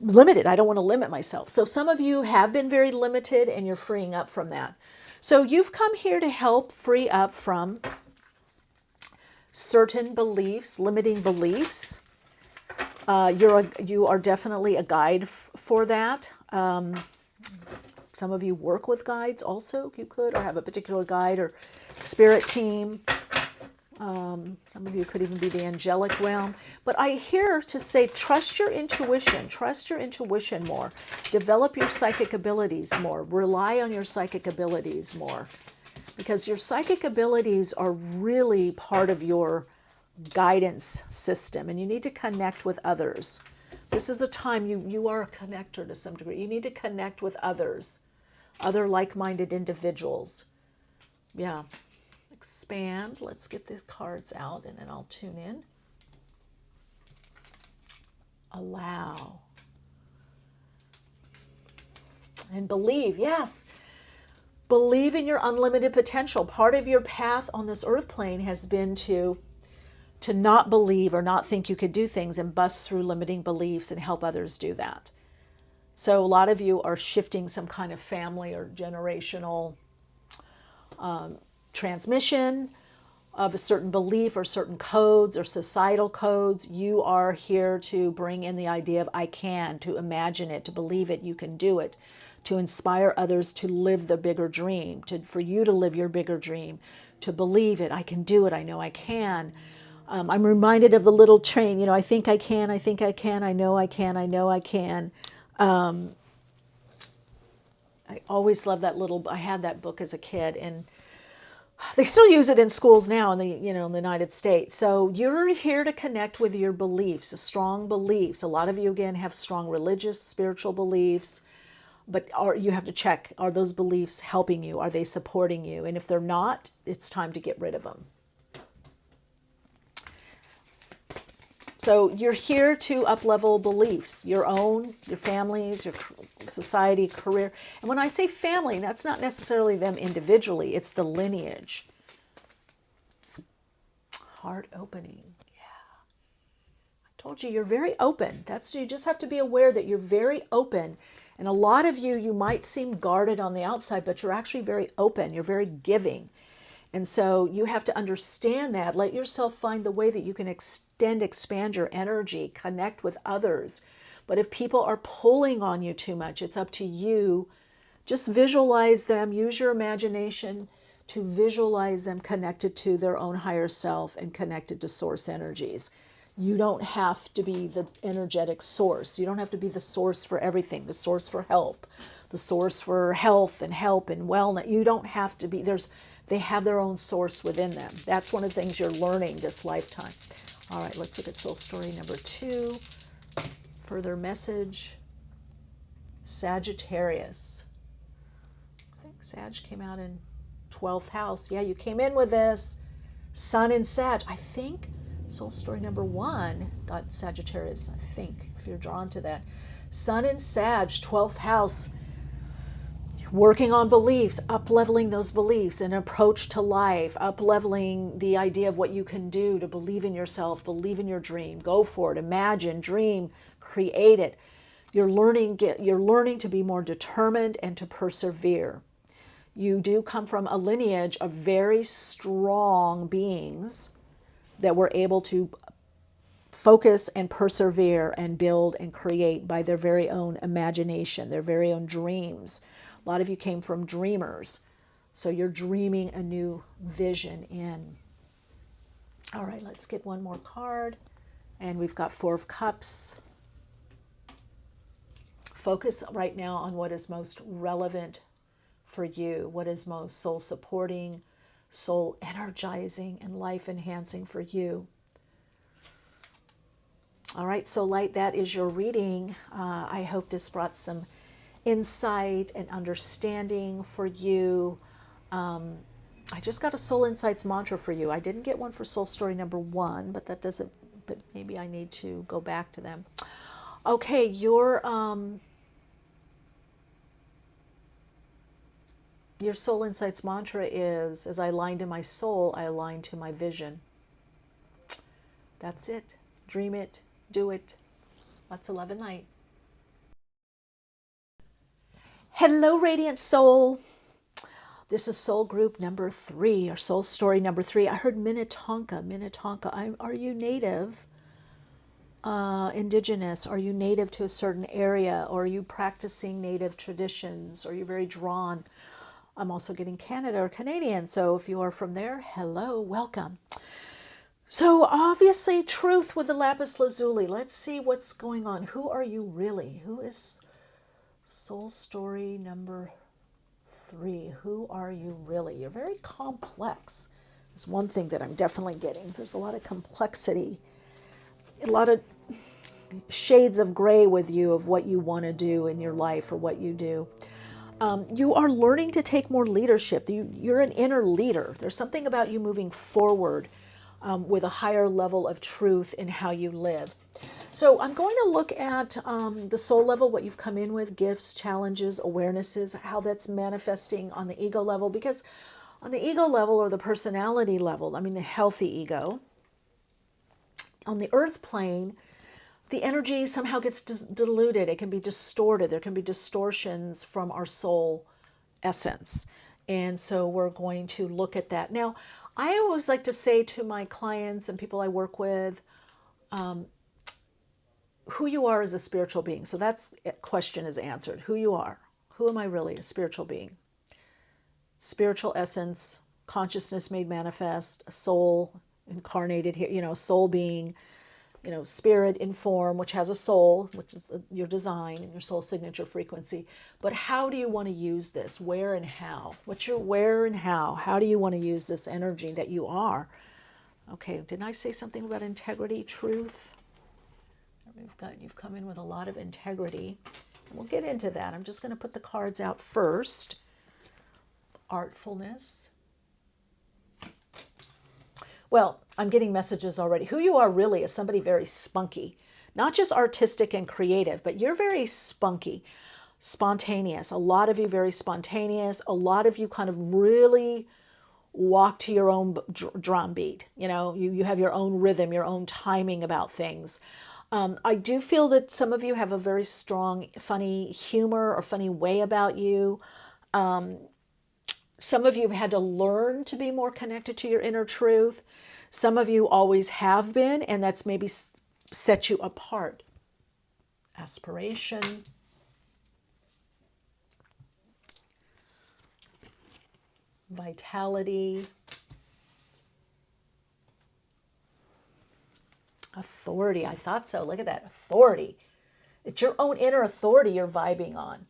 Speaker 1: limited. I don't want to limit myself. So some of you have been very limited and you're freeing up from that. So you've come here to help free up from certain beliefs, limiting beliefs. You are definitely a guide for that. Some of you work with guides also, you could, or have a particular guide or spirit team. Some of you could even be the angelic realm. But I hear to say, trust your intuition more. Develop your psychic abilities more. Rely on your psychic abilities more. Because your psychic abilities are really part of your guidance system, and you need to connect with others. This is a time you are a connector to some degree. You need to connect with others, other like-minded individuals. Yeah. Expand. Let's get the cards out, and then I'll tune in. Allow. And believe. Yes. Believe in your unlimited potential. Part of your path on this earth plane has been to not believe or not think you could do things and bust through limiting beliefs and help others do that. So a lot of you are shifting some kind of family or generational transmission of a certain belief or certain codes or societal codes. You are here to bring in the idea of I can, to imagine it, to believe it, you can do it, to inspire others to live the bigger dream, for you to live your bigger dream, to believe it, I can do it, I know I can. I'm reminded of the little train, I think I can, I think I can, I know I can, I know I can. I always love that I had that book as a kid, and they still use it in schools now in the United States. So you're here to connect with your beliefs, strong beliefs. A lot of you, again, have strong religious, spiritual beliefs, but you have to check, are those beliefs helping you? Are they supporting you? And if they're not, it's time to get rid of them. So you're here to up-level beliefs, your own, your families, your society, career. And when I say family, that's not necessarily them individually. It's the lineage. Heart opening. Yeah. I told you, you're very open. You just have to be aware that you're very open. And a lot of you might seem guarded on the outside, but you're actually very open. You're very giving. And so you have to understand that. Let yourself find the way that you can expand your energy, connect with others. But if people are pulling on you too much, it's up to you. Just visualize them. Use your imagination to visualize them connected to their own higher self and connected to source energies. You don't have to be the energetic source. You don't have to be the source for everything, the source for help, the source for health and help and wellness. You don't have to be. They have their own source within them. That's one of the things you're learning this lifetime. All right, let's look at soul story number 2. Further message. Sagittarius. I think Sag came out in 12th house. Yeah, you came in with this. Sun in Sag. I think soul story number 1 got Sagittarius, I think, if you're drawn to that. Sun in Sag, 12th house. Working on beliefs, up-leveling those beliefs, an approach to life, up-leveling the idea of what you can do to believe in yourself, believe in your dream, go for it, imagine, dream, create it. You're learning to be more determined and to persevere. You do come from a lineage of very strong beings that were able to focus and persevere and build and create by their very own imagination, their very own dreams. A lot of you came from dreamers, so you're dreaming a new vision in. All right, let's get one more card, and we've got 4 of Cups. Focus right now on what is most relevant for you, what is most soul supporting, soul energizing, and life enhancing for you. All right, so light, that is your reading. I hope this brought some insight and understanding for you. I just got a Soul Insights mantra for you. I didn't get one for soul story number 1, but that doesn't, but maybe I need to go back to them. Okay, your Soul Insights mantra is, as I align to my soul, I align to my vision. That's it. Dream it, do it. Lots of love and light. Hello, Radiant Soul. This is soul group number 3, or soul story number 3. I heard Minnetonka. Are you native indigenous? Are you native to a certain area? Or are you practicing native traditions? Are you very drawn? I'm also getting Canada or Canadian. So if you are from there, hello, welcome. So obviously truth with the Lapis Lazuli. Let's see what's going on. Who are you really? Who is soul story number 3? Who are you really? You're very complex. That's one thing that I'm definitely getting. There's a lot of complexity, a lot of shades of gray with you of what you want to do in your life or what you do. You are learning to take more leadership. You're an inner leader. There's something about you moving forward with a higher level of truth in how you live. So I'm going to look at the soul level, what you've come in with, gifts, challenges, awarenesses, how that's manifesting on the ego level. Because on the ego level or the personality level, I mean the healthy ego, on the earth plane, the energy somehow gets diluted. It can be distorted. There can be distortions from our soul essence. And so we're going to look at that. Now, I always like to say to my clients and people I work with, who you are as a spiritual being. So that question is answered. Who you are. Who am I really? A spiritual being. Spiritual essence, consciousness made manifest, a soul incarnated here, soul being, spirit in form, which has a soul, which is your design and your soul signature frequency. But how do you want to use this? Where and how? What's your where and how? How do you want to use this energy that you are? Okay, didn't I say something about integrity, truth? You've come in with a lot of integrity. We'll get into that. I'm just going to put the cards out first. Artfulness. Well, I'm getting messages already. Who you are really is somebody very spunky. Not just artistic and creative, but you're very spunky, spontaneous. A lot of you very spontaneous. A lot of you kind of really walk to your own drum beat. You have your own rhythm, your own timing about things. I do feel that some of you have a very strong, funny humor or funny way about you. Some of you have had to learn to be more connected to your inner truth. Some of you always have been, and that's maybe set you apart. Aspiration. Vitality. Authority. I thought so. Look at that. Authority. It's your own inner authority you're vibing on.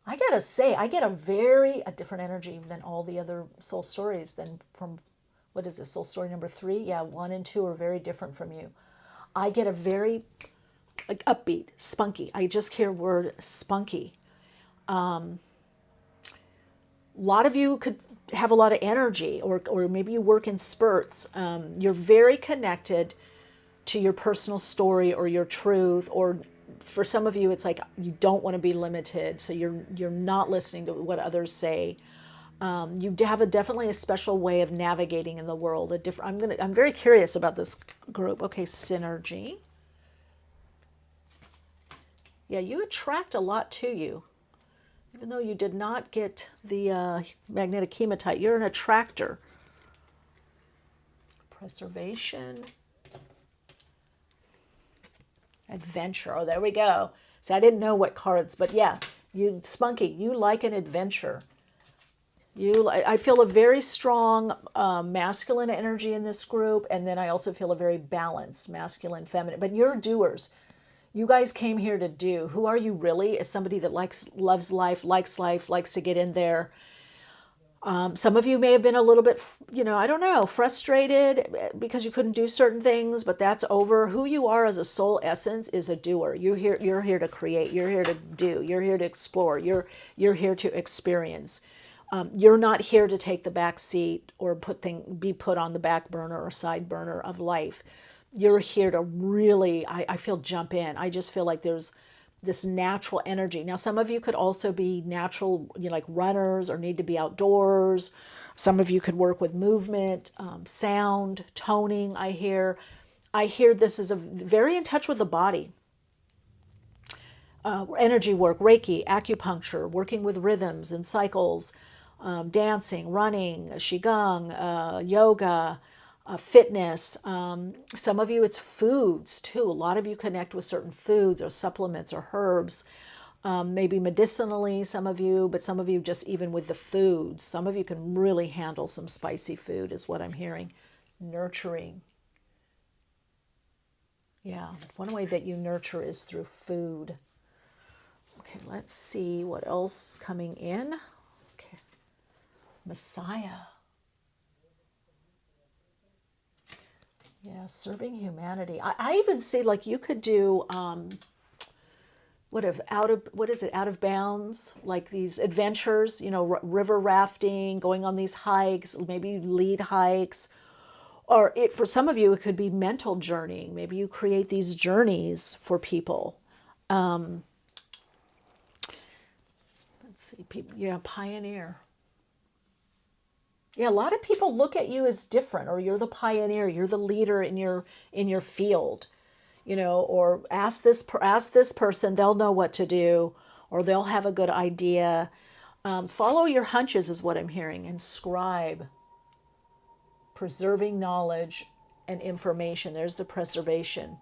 Speaker 1: I gotta say, I get a different energy than all the other soul stories than from, what is this, soul story number 3? Yeah, 1 and 2 are very different from you. I get a very upbeat, spunky. I just hear word spunky. A lot of you could have a lot of energy, or maybe you work in spurts. You're very connected to your personal story or your truth, or for some of you, it's like you don't want to be limited, so you're not listening to what others say. You have definitely a special way of navigating in the world. I'm very curious about this group. Okay, synergy. Yeah, you attract a lot to you, even though you did not get the magnetic hematite. You're an attractor. Preservation. Adventure. Oh, there we go. So I didn't know what cards, but yeah, you spunky. You like an adventure. I feel a very strong masculine energy in this group, and then I also feel a very balanced masculine, feminine. But you're doers. You guys came here to do. Who are you really? Is somebody that loves life, likes to get in there. Some of you may have been a little bit, I don't know, frustrated because you couldn't do certain things, but that's over. Who you are as a soul essence is a doer. You're here to create. You're here to do. You're here to explore. You're here to experience. You're not here to take the back seat or be put on the back burner or side burner of life. You're here to really, I feel, jump in. I just feel like there's this natural energy. Now, some of you could also be natural, like runners, or need to be outdoors. Some of you could work with movement, sound, toning. I hear this is very in touch with the body. Energy work, Reiki, acupuncture, working with rhythms and cycles, dancing, running, Qigong, yoga, fitness. Some of you, it's foods too. A lot of you connect with certain foods or supplements or herbs, maybe medicinally, some of you, but some of you just even with the foods. Some of you can really handle some spicy food is what I'm hearing. Nurturing. Yeah, one way that you nurture is through food. Okay, let's see what else is coming in. Okay, Messiah. Yeah, serving humanity. I even see like you could do what is it, out of bounds, like these adventures, river rafting, going on these hikes, maybe lead hikes, or for some of you it could be mental journeying. Maybe you create these journeys for people. Let's see, people, yeah, pioneer. Yeah, a lot of people look at you as different, or you're the pioneer, you're the leader in your field, or ask this person, they'll know what to do, or they'll have a good idea. Follow your hunches is what I'm hearing, and scribe, preserving knowledge and information. There's the preservation.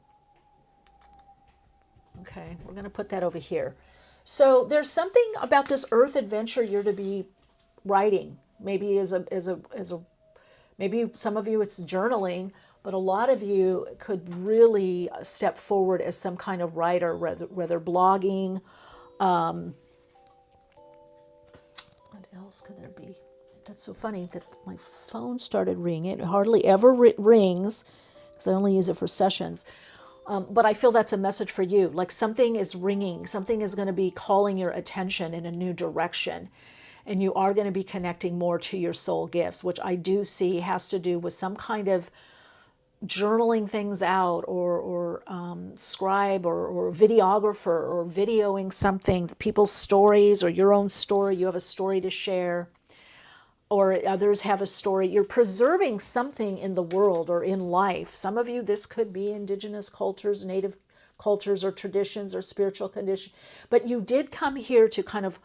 Speaker 1: Okay, we're going to put that over here. So there's something about this Earth adventure you're to be writing. Maybe maybe some of you it's journaling, but a lot of you could really step forward as some kind of writer, whether blogging. What else could there be? That's so funny that my phone started ringing. It hardly ever rings because I only use it for sessions. But I feel that's a message for you. Like something is ringing, something is going to be calling your attention in a new direction. And you are going to be connecting more to your soul gifts, which I do see has to do with some kind of journaling things out, or scribe, or videographer, or videoing something, people's stories, or your own story. You have a story to share, or others have a story. You're preserving something in the world or in life. Some of you, this could be indigenous cultures, native cultures, or traditions, or spiritual condition. But you did come here to kind of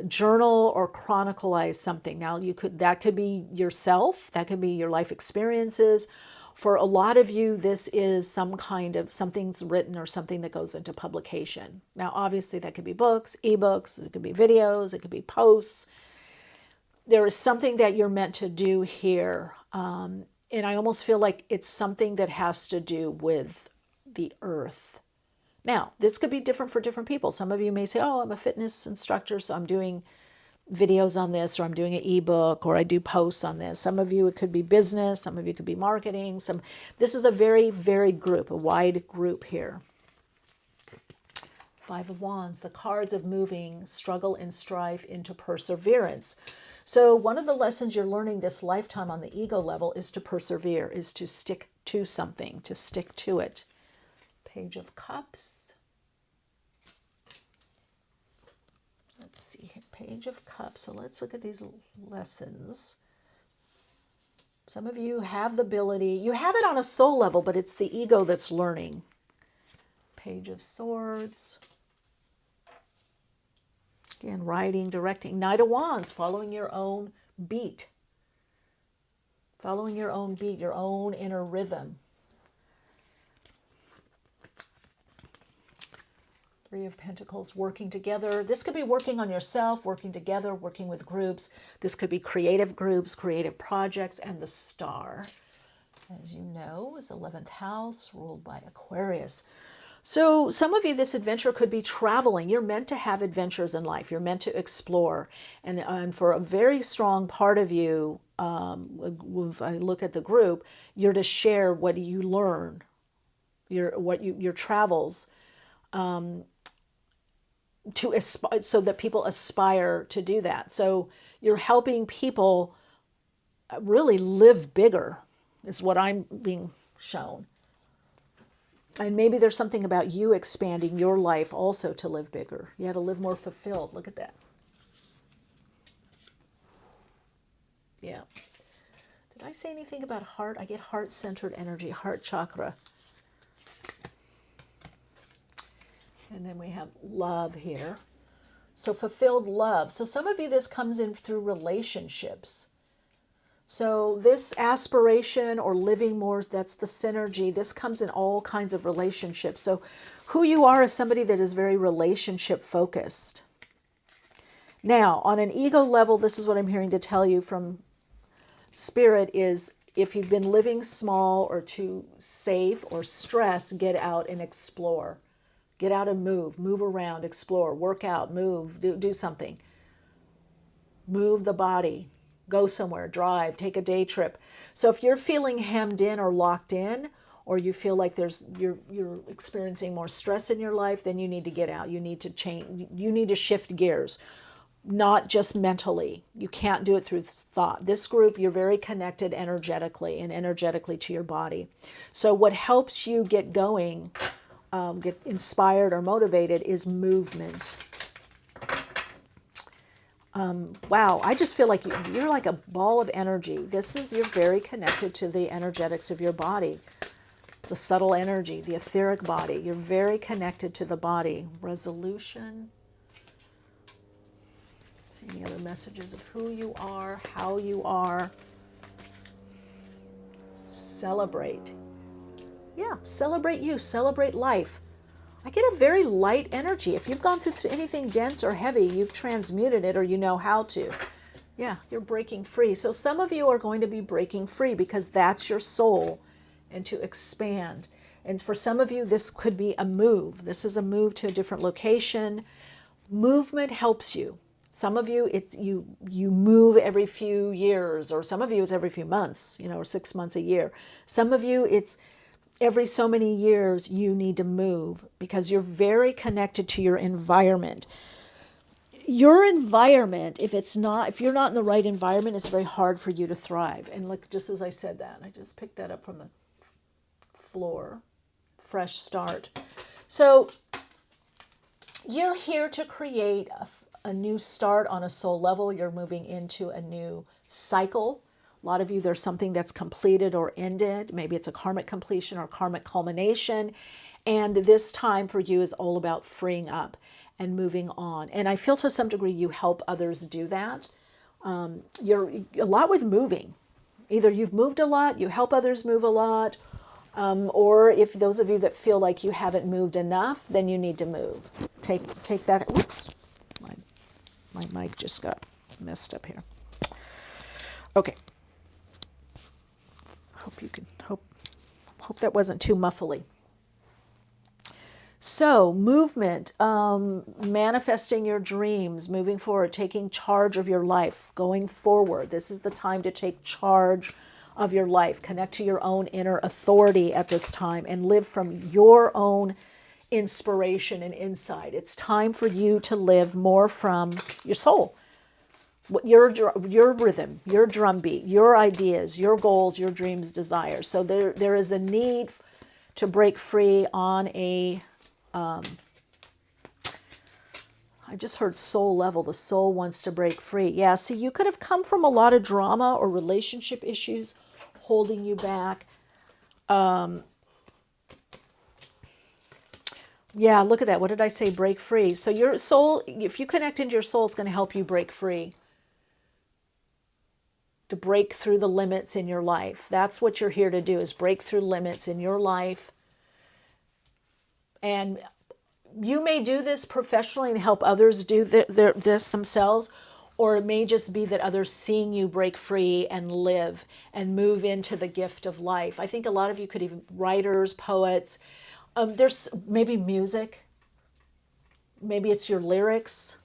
Speaker 1: journal or chronicleize something. Now that could be yourself, that could be your life experiences. For a lot of you, this is some kind of something's written or something that goes into publication. Now, obviously, that could be books, ebooks, it could be videos, it could be posts. There is something that you're meant to do here. And I almost feel like it's something that has to do with the earth. Now, this could be different for different people. Some of you may say, oh, I'm a fitness instructor, so I'm doing videos on this, or I'm doing an ebook, or I do posts on this. Some of you, it could be business. Some of you could be marketing. This is a very varied group, a wide group here. Five of Wands, the cards of moving struggle and strife into perseverance. So one of the lessons you're learning this lifetime on the ego level is to persevere, is to stick to something, to stick to it. Page of Cups. Let's see here, Page of Cups. So let's look at these lessons. Some of you have the ability, you have it on a soul level, but it's the ego that's learning. Page of Swords. Again, writing, directing. Knight of Wands, following your own beat. Following your own beat, your own inner rhythm. Three of Pentacles, working together. This could be working on yourself, working together, working with groups. This could be creative groups, creative projects, and the Star, as you know, is 11th house, ruled by Aquarius. So some of you, this adventure could be traveling. You're meant to have adventures in life. You're meant to explore. And for a very strong part of you, if I look at the group, you're to share what you learn, your travels, so that people aspire to do that. So you're helping people really live bigger, is what I'm being shown. And maybe there's something about you expanding your life also to live bigger. You had to live more fulfilled. Look at that. Yeah. Did I say anything about heart? I get heart-centered energy, heart chakra. And then we have love here. So fulfilled love. So some of you, this comes in through relationships. So this aspiration or living more, that's the synergy. This comes in all kinds of relationships. So who you are is somebody that is very relationship focused. Now, on an ego level, this is what I'm hearing to tell you from Spirit is if you've been living small or too safe or stressed, get out and explore. Get out and move around, explore, work out, move, do something. Move the body, go somewhere, drive, take a day trip. So if you're feeling hemmed in or locked in, or you feel like you're experiencing more stress in your life, then you need to get out. You need to change, you need to shift gears. Not just mentally. You can't do it through thought. This group, you're very connected energetically to your body. So what helps you get going, get inspired or motivated is movement. Wow, I just feel like you're like a ball of energy. You're very connected to the energetics of your body, the subtle energy, the etheric body. You're very connected to the body. Resolution. Any other messages of who you are, how you are? Celebrate. Yeah, celebrate you, celebrate life. I get a very light energy. If you've gone through anything dense or heavy, you've transmuted it or you know how to. Yeah, you're breaking free. So some of you are going to be breaking free because that's your soul and to expand. And for some of you, this could be a move. This is a move to a different location. Movement helps you. Some of you, it's you move every few years, or some of you it's every few months, or 6 months, a year. Some of you it's every so many years you need to move because you're very connected to your environment. Your environment, if you're not in the right environment, it's very hard for you to thrive. And look, just as I said that, I just picked that up from the floor. Fresh start. So you're here to create a new start on a soul level. You're moving into a new cycle. A lot of you, there's something that's completed or ended. Maybe it's a karmic completion or karmic culmination. And this time for you is all about freeing up and moving on. And I feel to some degree you help others do that. You're a lot with moving. Either you've moved a lot, you help others move a lot, or if those of you that feel like you haven't moved enough, then you need to move. Take that. Whoops. My mic just got messed up here. Okay. Hope that wasn't too muffly. So movement, manifesting your dreams, moving forward, taking charge of your life, going forward. This is the time to take charge of your life. Connect to your own inner authority at this time and live from your own inspiration and insight. It's time for you to live more from your soul, your rhythm, your drumbeat, your ideas, your goals, your dreams, desires. So there is a need to break free on a I just heard soul level. The soul wants to break free. Yeah, see, you could have come from a lot of drama or relationship issues holding you back. Yeah, look at that. What did I say? Break free. So your soul, if you connect into your soul, it's going to help you break free. To break through the limits in your life. That's what you're here to do, is break through limits in your life. And you may do this professionally and help others do this themselves, or it may just be that others seeing you break free and live and move into the gift of life. I think a lot of you could even, writers, poets, there's maybe music, maybe it's your lyrics,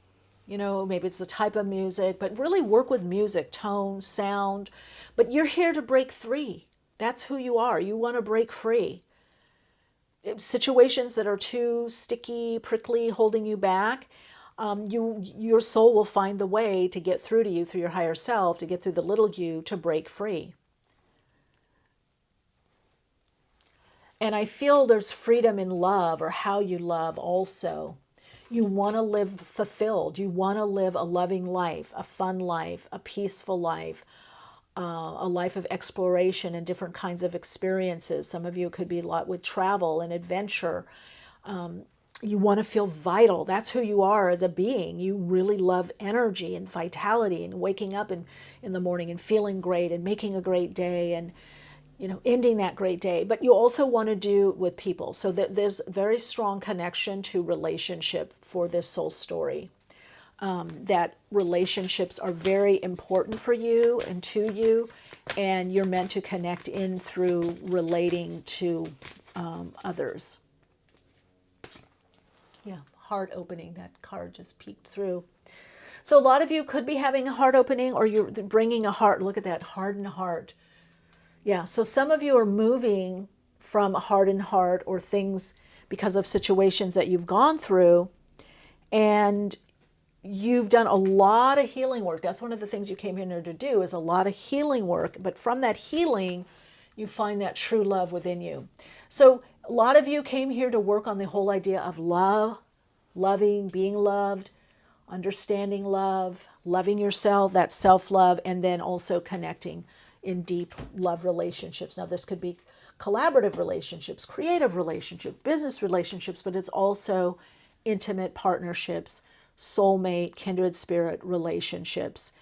Speaker 1: maybe it's the type of music, but really work with music, tone, sound. But you're here to break free. That's who you are. You want to break free. Situations that are too sticky, prickly, holding you back, your soul will find the way to get through to you, through your higher self, to get through the little you, to break free. And I feel there's freedom in love, or how you love also. You want to live fulfilled. You want to live a loving life, a fun life, a peaceful life, a life of exploration and different kinds of experiences. Some of you could be a lot with travel and adventure. You want to feel vital. That's who you are as a being. You really love energy and vitality and waking up in the morning and feeling great and making a great day and ending that great day. But you also want to do with people. So that there's a very strong connection to relationship for this soul story. That relationships are very important for you and to you, and you're meant to connect in through relating to others. Yeah, heart opening. That card just peeked through. So a lot of you could be having a heart opening, or you're bringing a heart. Look at that, hardened heart. Yeah, so some of you are moving from a hardened heart or things because of situations that you've gone through, and you've done a lot of healing work. That's one of the things you came here to do, is a lot of healing work. But from that healing, you find that true love within you. So a lot of you came here to work on the whole idea of love, loving, being loved, understanding love, loving yourself, that self-love, and then also connecting in deep love relationships. Now, this could be collaborative relationships, creative relationships, business relationships, but it's also intimate partnerships, soulmate, kindred spirit relationships,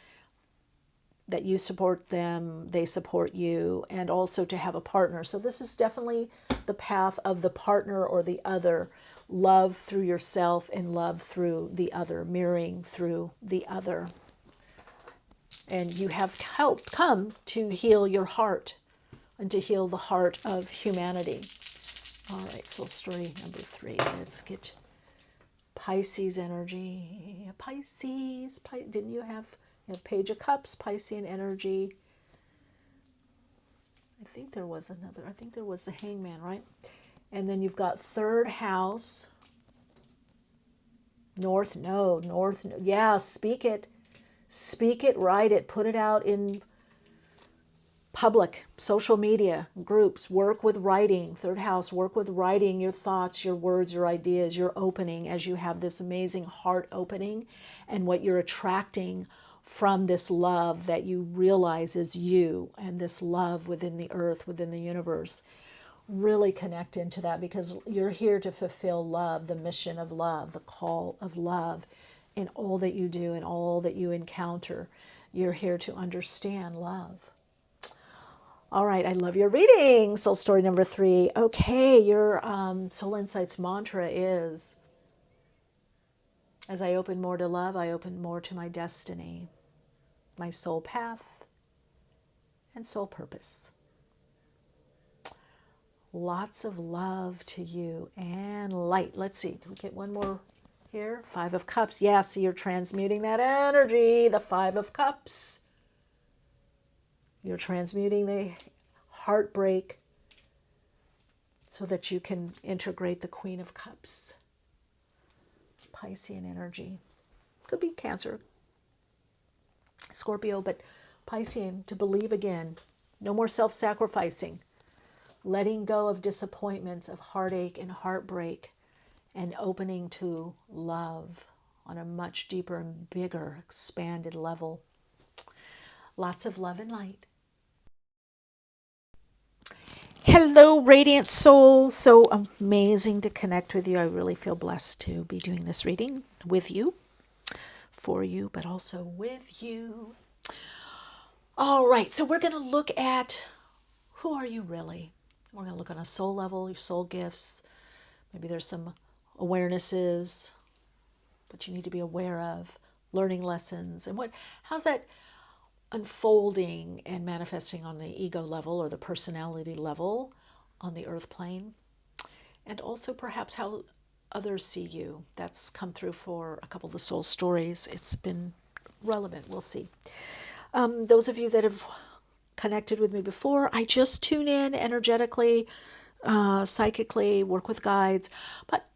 Speaker 1: that you support them, they support you, and also to have a partner. So this is definitely the path of the partner or the other. Love through yourself and love through the other, mirroring through the other. And you have helped come to heal your heart and to heal the heart of humanity. All right, soul story number 3. Let's get Pisces energy. Pisces, didn't you have Page of Cups, Piscean energy? I think there was another. I think there was the Hangman, right? And then you've got third house. North node, north node. Yeah, speak it. Speak it, write it, put it out in public, social media, groups. Work with writing. Third house, work with writing your thoughts, your words, your ideas, your opening as you have this amazing heart opening, and what you're attracting from this love that you realize is you, and this love within the earth, within the universe. Really connect into that, because you're here to fulfill love, the mission of love, the call of love in all that you do and all that you encounter. You're here to understand love. All right, I love your reading. Soul story number 3. Okay, your Soul Insights mantra is, as I open more to love, I open more to my destiny, my soul path, and soul purpose. Lots of love to you and light. Let's see, do we get one more here? 5 of Cups. Yeah, see, you're transmuting that energy, the 5 of Cups. You're transmuting the heartbreak so that you can integrate the Queen of Cups. Piscean energy. Could be Cancer, Scorpio, but Piscean, to believe again. No more self-sacrificing. Letting go of disappointments, of heartache and heartbreak, and opening to love on a much deeper and bigger, expanded level. Lots of love and light. Hello, Radiant Soul. So amazing to connect with you. I really feel blessed to be doing this reading with you, for you, but also with you. All right, so we're going to look at who are you really? We're going to look on a soul level, your soul gifts. Maybe there's some awarenesses that you need to be aware of, learning lessons, and how's that unfolding and manifesting on the ego level or the personality level on the earth plane, and also perhaps how others see you. That's come through for a couple of the soul stories. It's been relevant. We'll see. Those of you that have connected with me before, I just tune in energetically, psychically, work with guides. But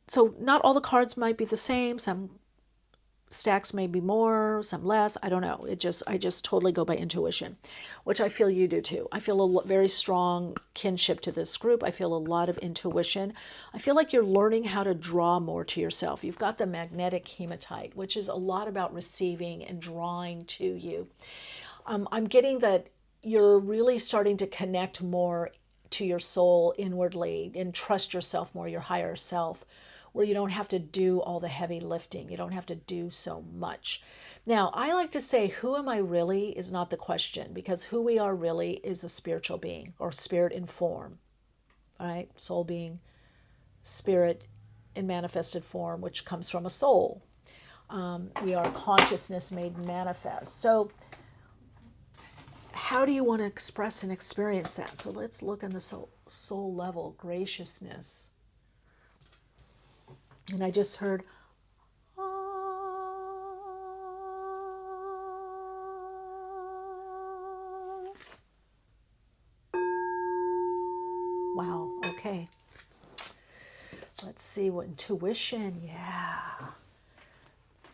Speaker 1: so not all the cards might be the same. Some stacks may be more, some less. I don't know. I just totally go by intuition, which I feel you do too. I feel a very strong kinship to this group. I feel a lot of intuition. I feel like you're learning how to draw more to yourself. You've got the magnetic hematite, which is a lot about receiving and drawing to you. I'm getting that you're really starting to connect more to your soul inwardly and trust yourself more, your higher self, where you don't have to do all the heavy lifting. You don't have to do so much. Now, I like to say, who am I really is not the question, because who we are really is a spiritual being, or spirit in form, right? Soul being, spirit in manifested form, which comes from a soul. We are consciousness made manifest. So how do you want to express and experience that? So let's look on the soul level, graciousness. And I just heard, wow, okay. Let's see what intuition, yeah.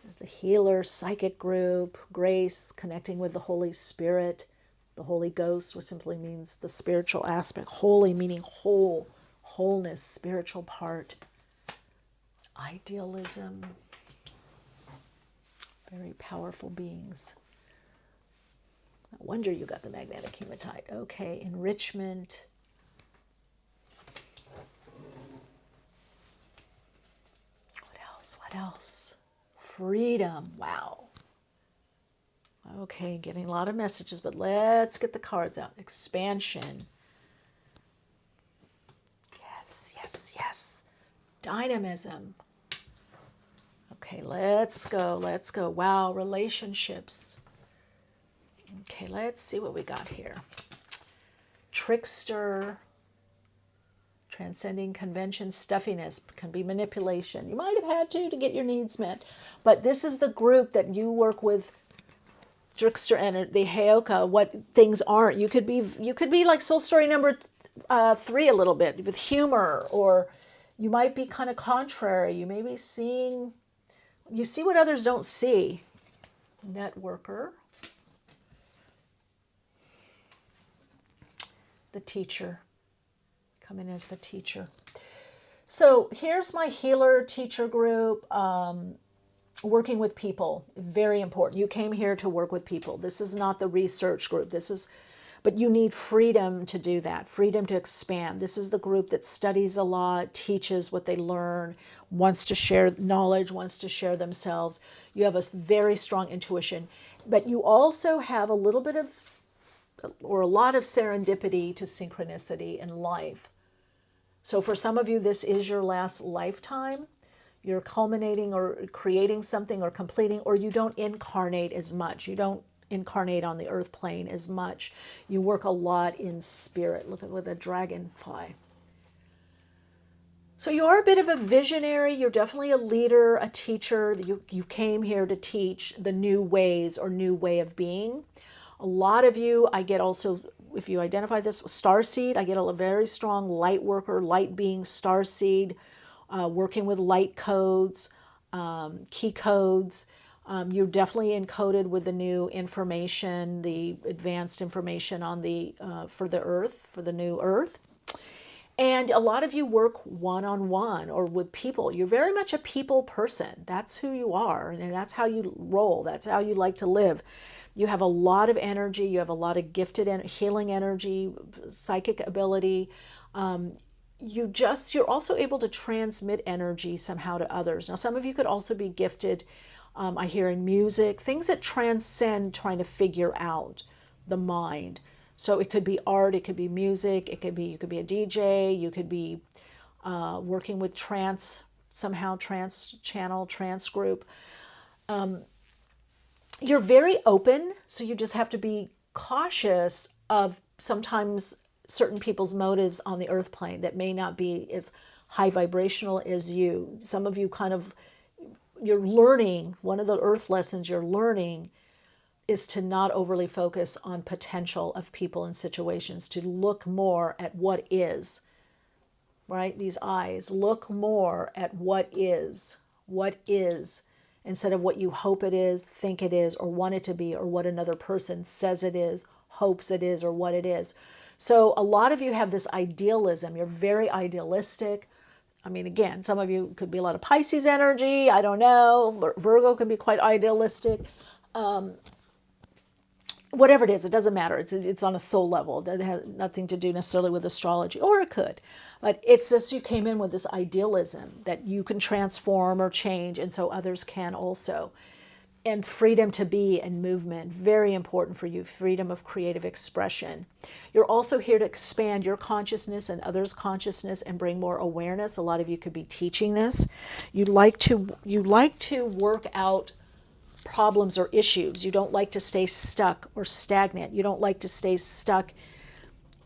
Speaker 1: There's the healer, psychic group, grace, connecting with the Holy Spirit, the Holy Ghost, which simply means the spiritual aspect. Holy meaning whole, wholeness, spiritual part. Idealism, very powerful beings. No wonder you got the magnetic hematite. Okay, enrichment. What else? Freedom. Wow. Okay, getting a lot of messages, but let's get the cards out. Expansion. Yes, yes, yes. Dynamism. Okay, let's go, let's go. Wow, relationships. Okay, let's see what we got here. Trickster. Transcending convention, stuffiness, can be manipulation. You might have had to get your needs met. But this is the group that you work with, trickster and the Heoka, what things aren't. You could be like soul story number 3 a little bit, with humor, or you might be kind of contrary. You may be seeing, you see what others don't see. Networker. The teacher. Come in as the teacher. So here's my healer teacher group, working with people. Very important. You came here to work with people. This is not the research group. But you need freedom to do that, freedom to expand. This is the group that studies a lot, teaches what they learn, wants to share knowledge, wants to share themselves. You have a very strong intuition, but you also have a little bit of, or a lot of serendipity to synchronicity in life. So for some of you, this is your last lifetime. You're culminating or creating something or completing, or you don't incarnate as much. You don't incarnate on the earth plane as much. You work a lot in spirit. Look at with a dragonfly. So you are a bit of a visionary. You're definitely a leader, a teacher. You came here to teach the new ways or new way of being. A lot of you, I get also, if you identify this with starseed, I get a very strong light worker, light being, starseed, working with light codes, key codes. You're definitely encoded with the new information, the advanced information on the for the earth, for the new earth. And a lot of you work one-on-one or with people. You're very much a people person. That's who you are, and that's how you roll. That's how you like to live. You have a lot of energy. You have a lot of gifted healing energy, psychic ability. You're also able to transmit energy somehow to others. Now, some of you could also be gifted, I hear, in music, things that transcend trying to figure out the mind. So it could be art, it could be music, you could be a DJ, you could be working with trance, somehow trance channel, trance group. You're very open, so you just have to be cautious of sometimes certain people's motives on the earth plane that may not be as high vibrational as you. Some of you you're learning, one of the earth lessons you're learning is to not overly focus on potential of people and situations, to look more at what is, right? These eyes, look more at what is, instead of what you hope it is, think it is, or want it to be, or what another person says it is, hopes it is, or what it is. So a lot of you have this idealism. You're very idealistic. I mean, again, some of you could be a lot of Pisces energy. I don't know. Virgo can be quite idealistic. whatever it is, it doesn't matter. It's on a soul level. It has nothing to do necessarily with astrology, or it could. But it's just you came in with this idealism that you can transform or change, and so others can also. And freedom to be and movement, very important for you. Freedom of creative expression. You're also here to expand your consciousness and others' consciousness and bring more awareness. A lot of you could be teaching this. You like to work out problems or issues. You don't like to stay stuck or stagnant. You don't like to stay stuck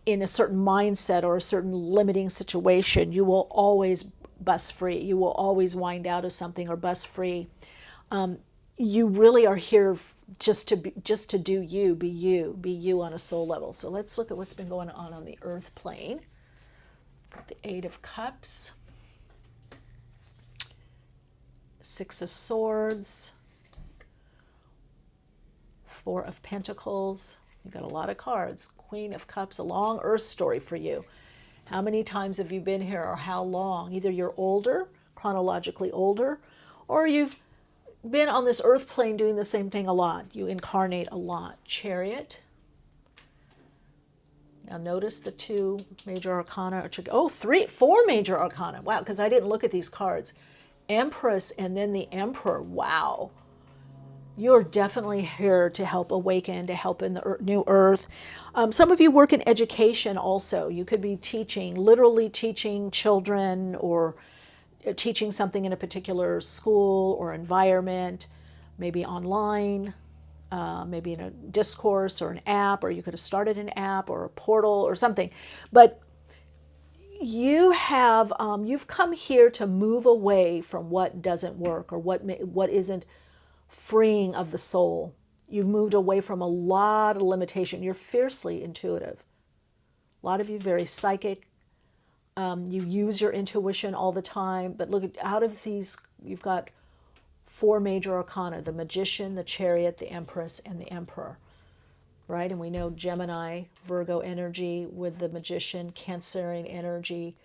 Speaker 1: in a certain mindset or a certain limiting situation. You will always bust free. You will always wind out of something or bust free. You really are here just to do you, be you on a soul level. So let's look at what's been going on the earth plane. The Eight of Cups, Six of Swords, Four of Pentacles. You've got a lot of cards. Queen of Cups, a long earth story for you. How many times have you been here, or how long? Either you're older, chronologically older, or you've been on this earth plane doing the same thing a lot. You incarnate a lot. Chariot. Now notice the two major arcana. Four major arcana. Wow, because I didn't look at these cards. Empress and then the Emperor. Wow. You're definitely here to help awaken, to help in the new earth. Some of you work in education also. You could be teaching, literally teaching children, or teaching something in a particular school or environment, maybe online, maybe in a discourse or an app, or you could have started an app or a portal or something. But you have you've come here to move away from what doesn't work, or what isn't freeing of the soul. You've moved away from a lot of limitation. You're fiercely intuitive. A lot of you very psychic. You use your intuition all the time, but look, out of these, you've got four major arcana: the Magician, the Chariot, the Empress, and the Emperor, right? And we know Gemini, Virgo energy with the Magician, Cancerian energy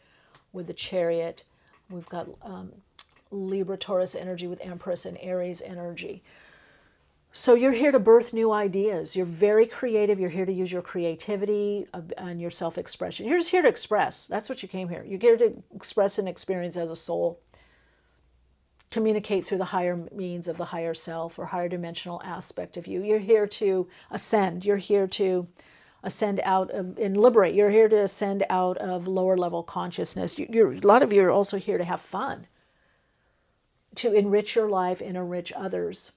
Speaker 1: with the Chariot. We've got Libra, Taurus energy with Empress, and Aries energy. So you're here to birth new ideas. You're very creative. You're here to use your creativity and your self-expression. You're just here to express. That's what you came here. You're here to express and experience as a soul. Communicate through the higher means of the higher self or higher dimensional aspect of you. You're here to ascend. You're here to ascend out of and liberate. You're here to ascend out of lower level consciousness. A lot of you are also here to have fun, to enrich your life and enrich others.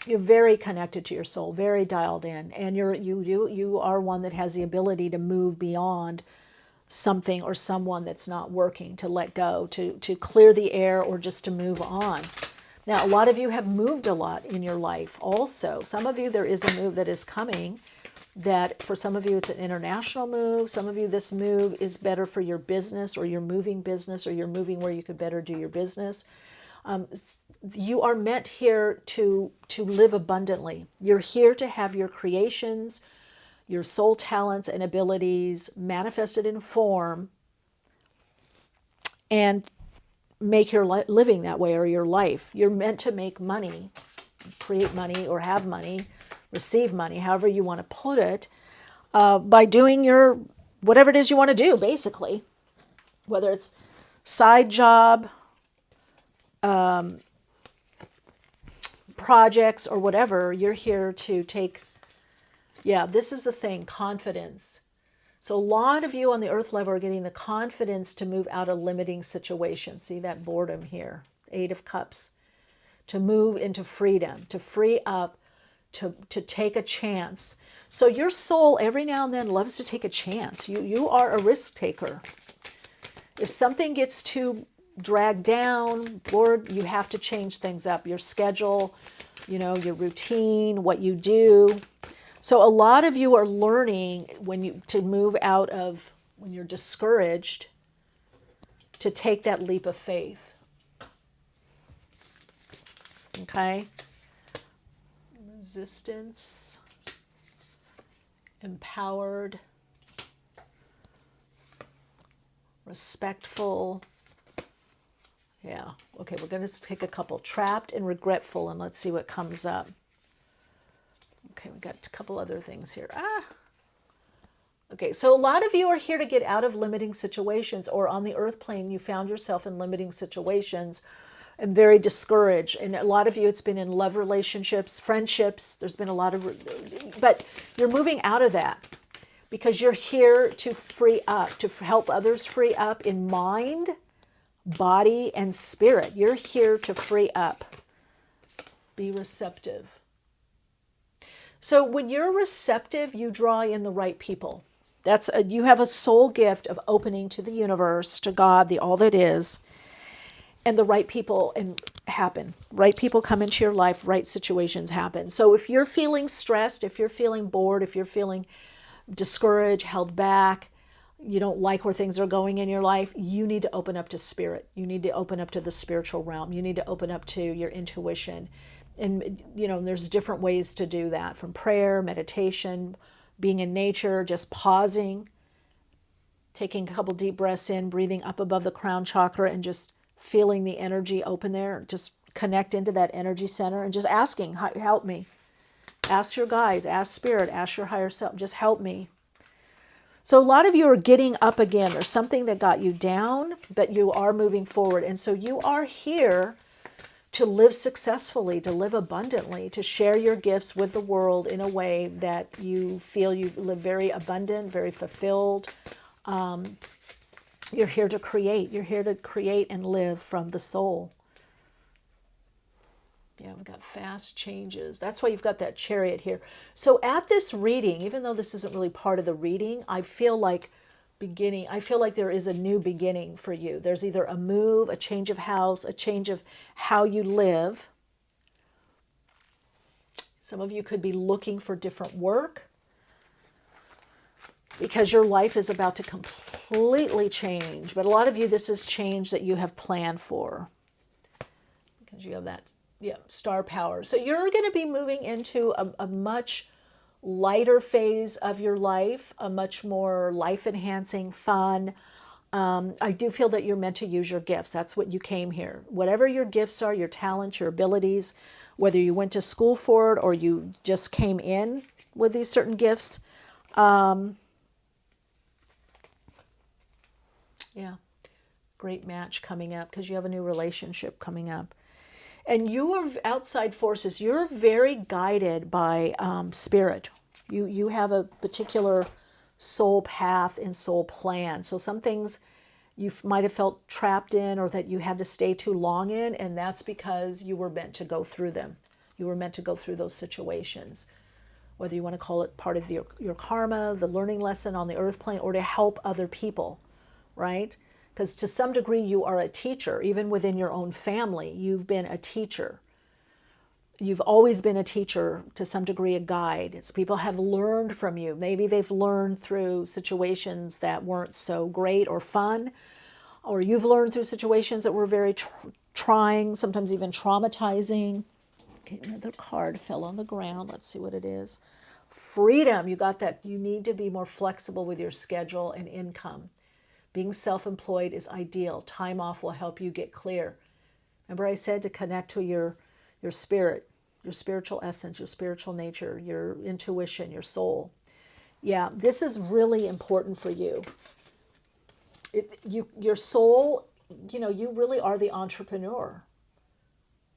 Speaker 1: You're very connected to your soul, very dialed in, and you are one that has the ability to move beyond something or someone that's not working, to let go, to clear the air, or just to move on. Now, a lot of you have moved a lot in your life also. Some of you, there is a move that is coming, that for some of you it's an international move. Some of you, this move is better for your business, or you're moving business, or you're moving where you could better do your business. You are meant here to live abundantly. You're here to have your creations, your soul talents and abilities manifested in form, and make your living that way, or your life. You're meant to make money, create money, or have money, receive money, however you want to put it, by doing your whatever it is you want to do, basically. Whether it's side job, projects, or whatever, you're here to take, this is the thing, confidence. So a lot of you on the earth level are getting the confidence to move out of limiting situations. See that boredom here, Eight of Cups. To move into freedom, to free up, to take a chance. So your soul every now and then loves to take a chance. You are a risk taker. If something gets too dragged down, bored, you have to change things up. Your schedule, your routine, what you do. So a lot of you are learning to move out of, when you're discouraged, to take that leap of faith. Okay? Resistance, empowered, respectful. Yeah. Okay, we're going to pick a couple. Trapped and regretful, and let's see what comes up. Okay, we got a couple other things here. Okay, so a lot of you are here to get out of limiting situations, or on the earth plane, you found yourself in limiting situations and very discouraged. And a lot of you, it's been in love relationships, friendships. There's been a lot of, but you're moving out of that because you're here to free up, to help others free up in mind, body, and spirit. You're here to free up. Be receptive. So when you're receptive, you draw in the right people. You have a soul gift of opening to the universe, to God, the all that is, and the right people happen. Right people come into your life, right situations happen. So if you're feeling stressed, if you're feeling bored, if you're feeling discouraged, held back, you don't like where things are going in your life, you need to open up to spirit. You need to open up to the spiritual realm. You need to open up to your intuition. And, there's different ways to do that, from prayer, meditation, being in nature, just pausing, taking a couple deep breaths in, breathing up above the crown chakra and just feeling the energy open there. Just connect into that energy center and just asking, help me. Ask your guides, ask spirit, ask your higher self, just help me. So a lot of you are getting up again. There's something that got you down, but you are moving forward. And so you are here to live successfully, to live abundantly, to share your gifts with the world in a way that you feel you live very abundant, very fulfilled. You're here to create. You're here to create and live from the soul. Yeah, we've got fast changes. That's why you've got that chariot here. So at this reading, even though this isn't really part of the reading, I feel like there is a new beginning for you. There's either a move, a change of house, a change of how you live. Some of you could be looking for different work because your life is about to completely change. But a lot of you, this is change that you have planned for because you have that star power. So you're going to be moving into a much lighter phase of your life, a much more life-enhancing, fun. I do feel that you're meant to use your gifts. That's what you came here. Whatever your gifts are, your talents, your abilities, whether you went to school for it or you just came in with these certain gifts. Great match coming up because you have a new relationship coming up. And you are outside forces. You're very guided by spirit. You have a particular soul path and soul plan. So some things you might have felt trapped in or that you had to stay too long in, and that's because you were meant to go through them. You were meant to go through those situations. Whether you want to call it part of your karma, the learning lesson on the earth plane, or to help other people, right? Because to some degree you are a teacher. Even within your own family, you've been a teacher. You've always been a teacher, to some degree a guide. It's people have learned from you. Maybe they've learned through situations that weren't so great or fun, or you've learned through situations that were very trying, sometimes even traumatizing. Okay, another card fell on the ground. Let's see what it is. Freedom. You got that. You need to be more flexible with your schedule and income. Being self-employed is ideal. Time off will help you get clear. Remember I said to connect to your spirit, your spiritual essence, your spiritual nature, your intuition, your soul. Yeah, this is really important for you. Your soul, you really are the entrepreneur.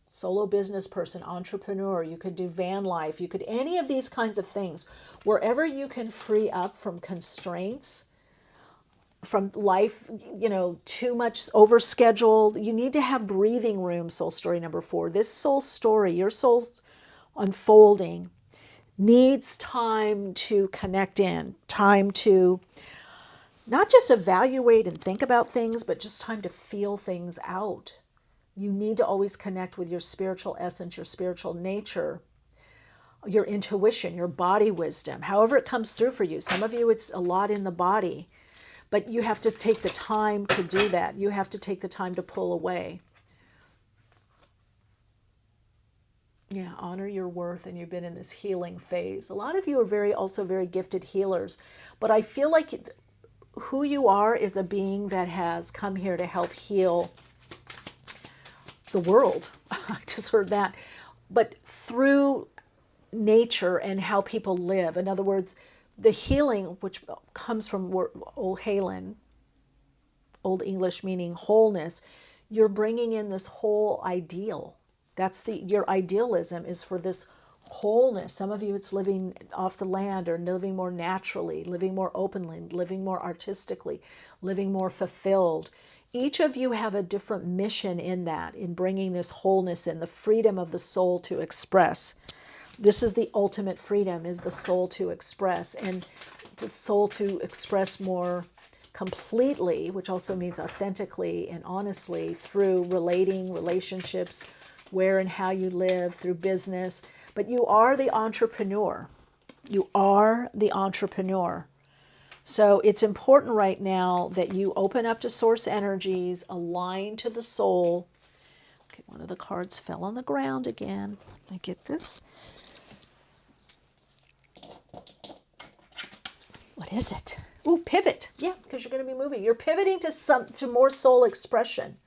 Speaker 1: Solo business person, entrepreneur. You could do van life. You could any of these kinds of things. Wherever you can free up from constraints, from life, too much overscheduled. You need to have breathing room, soul story number 4. This soul story, your soul's unfolding, needs time to connect in, time to not just evaluate and think about things, but just time to feel things out. You need to always connect with your spiritual essence, your spiritual nature, your intuition, your body wisdom, however it comes through for you. Some of you, it's a lot in the body. But you have to take the time to do that. You have to take the time to pull away. Yeah, honor your worth, and you've been in this healing phase. A lot of you are also very gifted healers. But I feel like who you are is a being that has come here to help heal the world. I just heard that. But through nature and how people live. In other words, the healing, which comes from Old Halen, Old English meaning wholeness, you're bringing in this whole ideal. That's your idealism is for this wholeness. Some of you, it's living off the land or living more naturally, living more openly, living more artistically, living more fulfilled. Each of you have a different mission in that, in bringing this wholeness in, the freedom of the soul to express. This is the ultimate freedom, is the soul to express, and the soul to express more completely, which also means authentically and honestly, through relationships, where and how you live, through business. But you are the entrepreneur. You are the entrepreneur. So it's important right now that you open up to source energies, align to the soul. Okay, one of the cards fell on the ground again. I get this. What is it? Ooh, pivot. Yeah, because you're going to be moving. You're pivoting to more soul expression.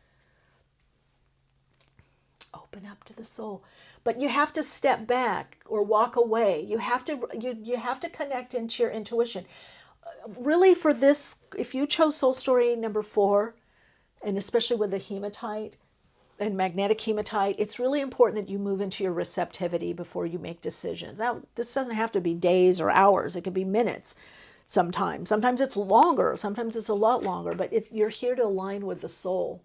Speaker 1: Open up to the soul. But you have to step back or walk away. You have to connect into your intuition. Really, for this, if you chose soul story number 4, and especially with the hematite and magnetic hematite, it's really important that you move into your receptivity before you make decisions. Now, this doesn't have to be days or hours. It could be minutes. Sometimes it's longer, sometimes it's a lot longer, but you're here to align with the soul.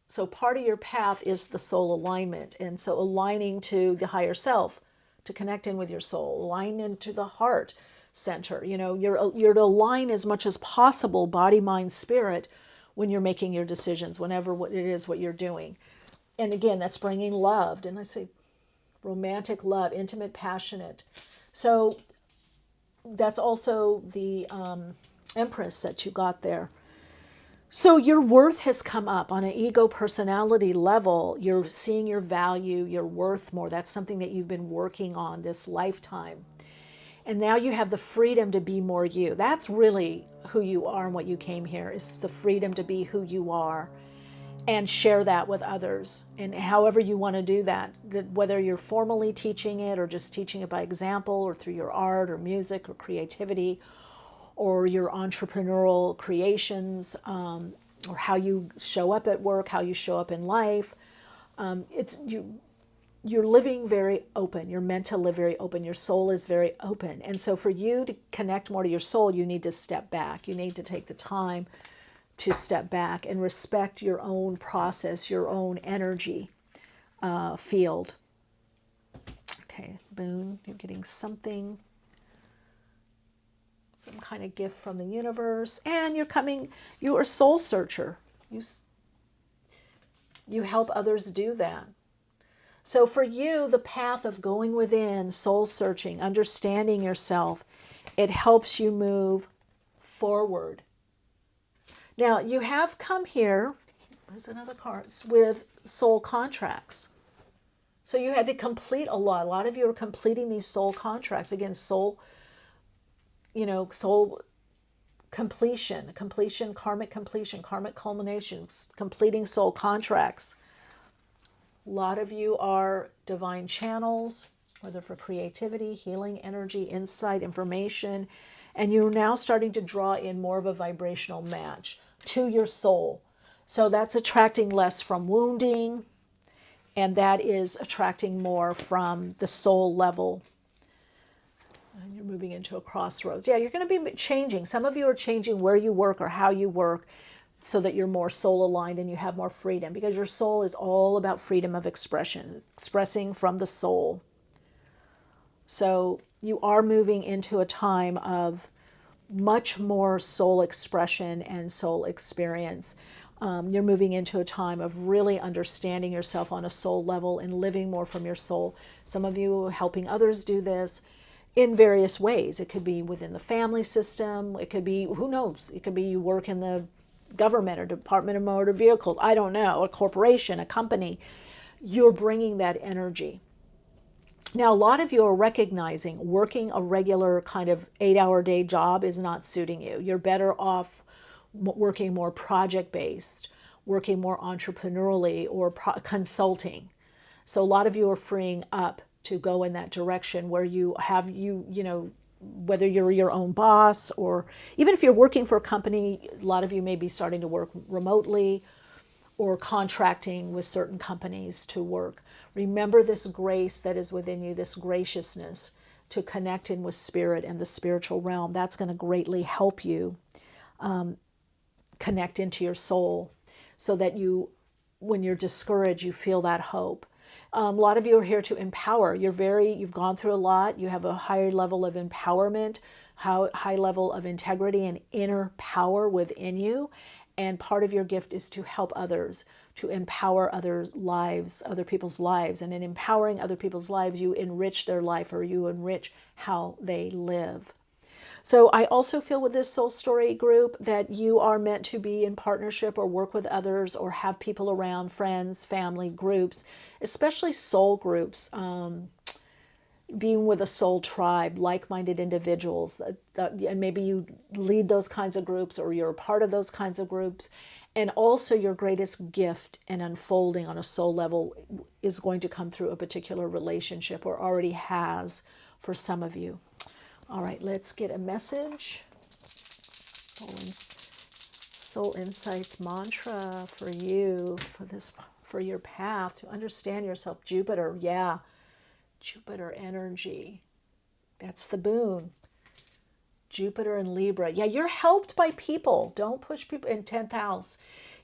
Speaker 1: So part of your path is the soul alignment, and so aligning to the higher self, to connect in with your soul, align into the heart center. You're to align as much as possible, body, mind, spirit, when you're making your decisions, whenever what it is what you're doing. And again, that's bringing love, and I say romantic love, intimate, passionate. So that's also the Empress that you got there. So your worth has come up on an ego personality level. You're seeing your value, your worth more. That's something that you've been working on this lifetime. And now you have the freedom to be more you. That's really who you are and what you came here, is the freedom to be who you are and share that with others. And however you want to do that, whether you're formally teaching it or just teaching it by example or through your art or music or creativity or your entrepreneurial creations, or how you show up at work, how you show up in life. You're living very open. You're meant to live very open. Your soul is very open. And so for you to connect more to your soul, you need to step back. You need to take the time to step back and respect your own process, your own energy field. Okay, Boone, you're getting something, some kind of gift from the universe, and you're a soul searcher. You help others do that. So for you, the path of going within, soul searching, understanding yourself, it helps you move forward. Now, you have come here, there's another card, with soul contracts. So you had to complete a lot. A lot of you are completing these soul contracts. Again, soul completion, karmic culmination, completing soul contracts. A lot of you are divine channels, whether for creativity, healing, energy, insight, information, and you're now starting to draw in more of a vibrational match to your soul. So that's attracting less from wounding, and that is attracting more from the soul level. And you're moving into a crossroads. Yeah, you're going to be changing. Some of you are changing where you work or how you work so that you're more soul aligned and you have more freedom, because your soul is all about freedom of expression, expressing from the soul. So you are moving into a time of much more soul expression and soul experience. You're moving into a time of really understanding yourself on a soul level and living more from your soul. Some of you are helping others do this in various ways. It could be within the family system. It could be, who knows? It could be you work in the government or Department of Motor Vehicles. I don't know, a corporation, a company. You're bringing that energy. Now, a lot of you are recognizing working a regular kind of 8-hour day job is not suiting you. You're better off working more project-based, working more entrepreneurially or consulting. So a lot of you are freeing up to go in that direction where whether you're your own boss, or even if you're working for a company, a lot of you may be starting to work remotely or contracting with certain companies to work. Remember this grace that is within you, this graciousness to connect in with spirit and the spiritual realm. That's going to greatly help you connect into your soul, so that when you're discouraged, you feel that hope. A lot of you are here to empower. You've gone through a lot. You have a higher level of empowerment, high level of integrity and inner power within you. And part of your gift is to help others, to empower others' lives, other people's lives. And in empowering other people's lives, you enrich their life, or you enrich how they live. So I also feel with this soul story group that you are meant to be in partnership or work with others, or have people around, friends, family, groups, especially soul groups, being with a soul tribe, like-minded individuals, and maybe you lead those kinds of groups, or you're a part of those kinds of groups. And also your greatest gift and unfolding on a soul level is going to come through a particular relationship, or already has for some of you. All right, let's get a message. Soul Insights mantra for you, for your path to understand yourself. Jupiter, yeah. Jupiter energy. That's the boon. Jupiter and Libra. Yeah, you're helped by people. Don't push people in 10th house.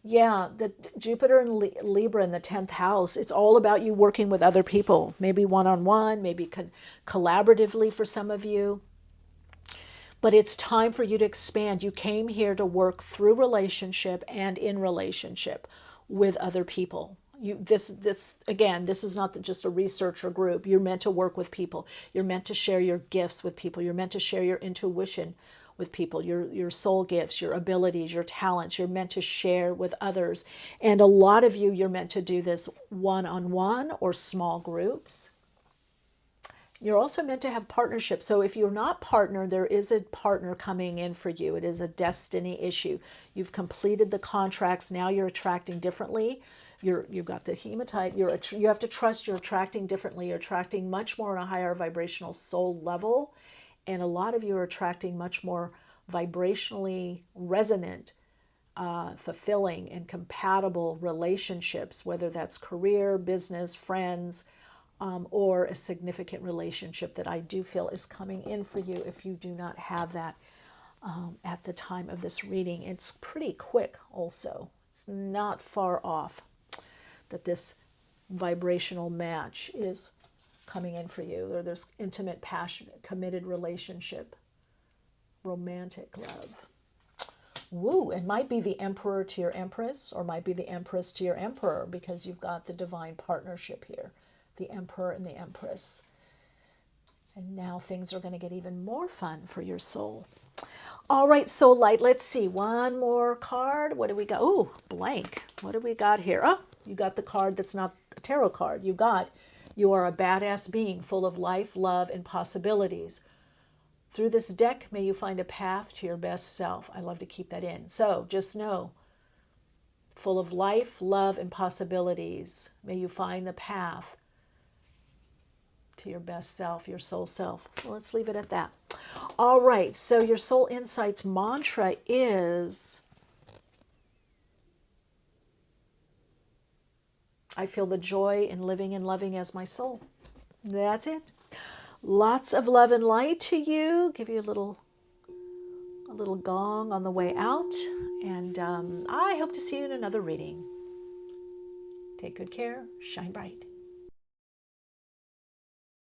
Speaker 1: Yeah, the Jupiter and Libra in the 10th house, it's all about you working with other people, maybe one-on-one, maybe collaboratively for some of you. But it's time for you to expand. You came here to work through relationship and in relationship with other people. This is not just a researcher group. You're meant to work with people. You're meant to share your gifts with people. You're meant to share your intuition with people, your soul gifts, your abilities, your talents. You're meant to share with others. And a lot of you're meant to do this one-on-one or small groups. You're also meant to have partnerships. So if you're not partnered, there is a partner coming in for you. It is a destiny issue. You've completed the contracts. Now you're attracting differently. You've got the hematite. You have to trust you're attracting differently. You're attracting much more on a higher vibrational soul level. And a lot of you are attracting much more vibrationally resonant, fulfilling, and compatible relationships, whether that's career, business, friends, or a significant relationship that I do feel is coming in for you if you do not have that at the time of this reading. It's pretty quick also. It's not far off that this vibrational match is coming in for you, or there's intimate, passionate, committed relationship, romantic love. Woo, it might be the emperor to your empress, or might be the empress to your emperor, because you've got the divine partnership here. The emperor and the empress. And now things are going to get even more fun for your soul. All right, soul light, let's see. One more card. What do we got? Oh, blank. What do we got here? Oh, you got the card that's not a tarot card. You are a badass being full of life, love, and possibilities. Through this deck, may you find a path to your best self. I love to keep that in. So just know, full of life, love, and possibilities. May you find the path to your best self, your soul self. Well, let's leave it at that. All right, so your Soul Insights mantra is, I feel the joy in living and loving as my soul. That's it. Lots of love and light to you. Give you a little gong on the way out. And I hope to see you in another reading. Take good care. Shine bright.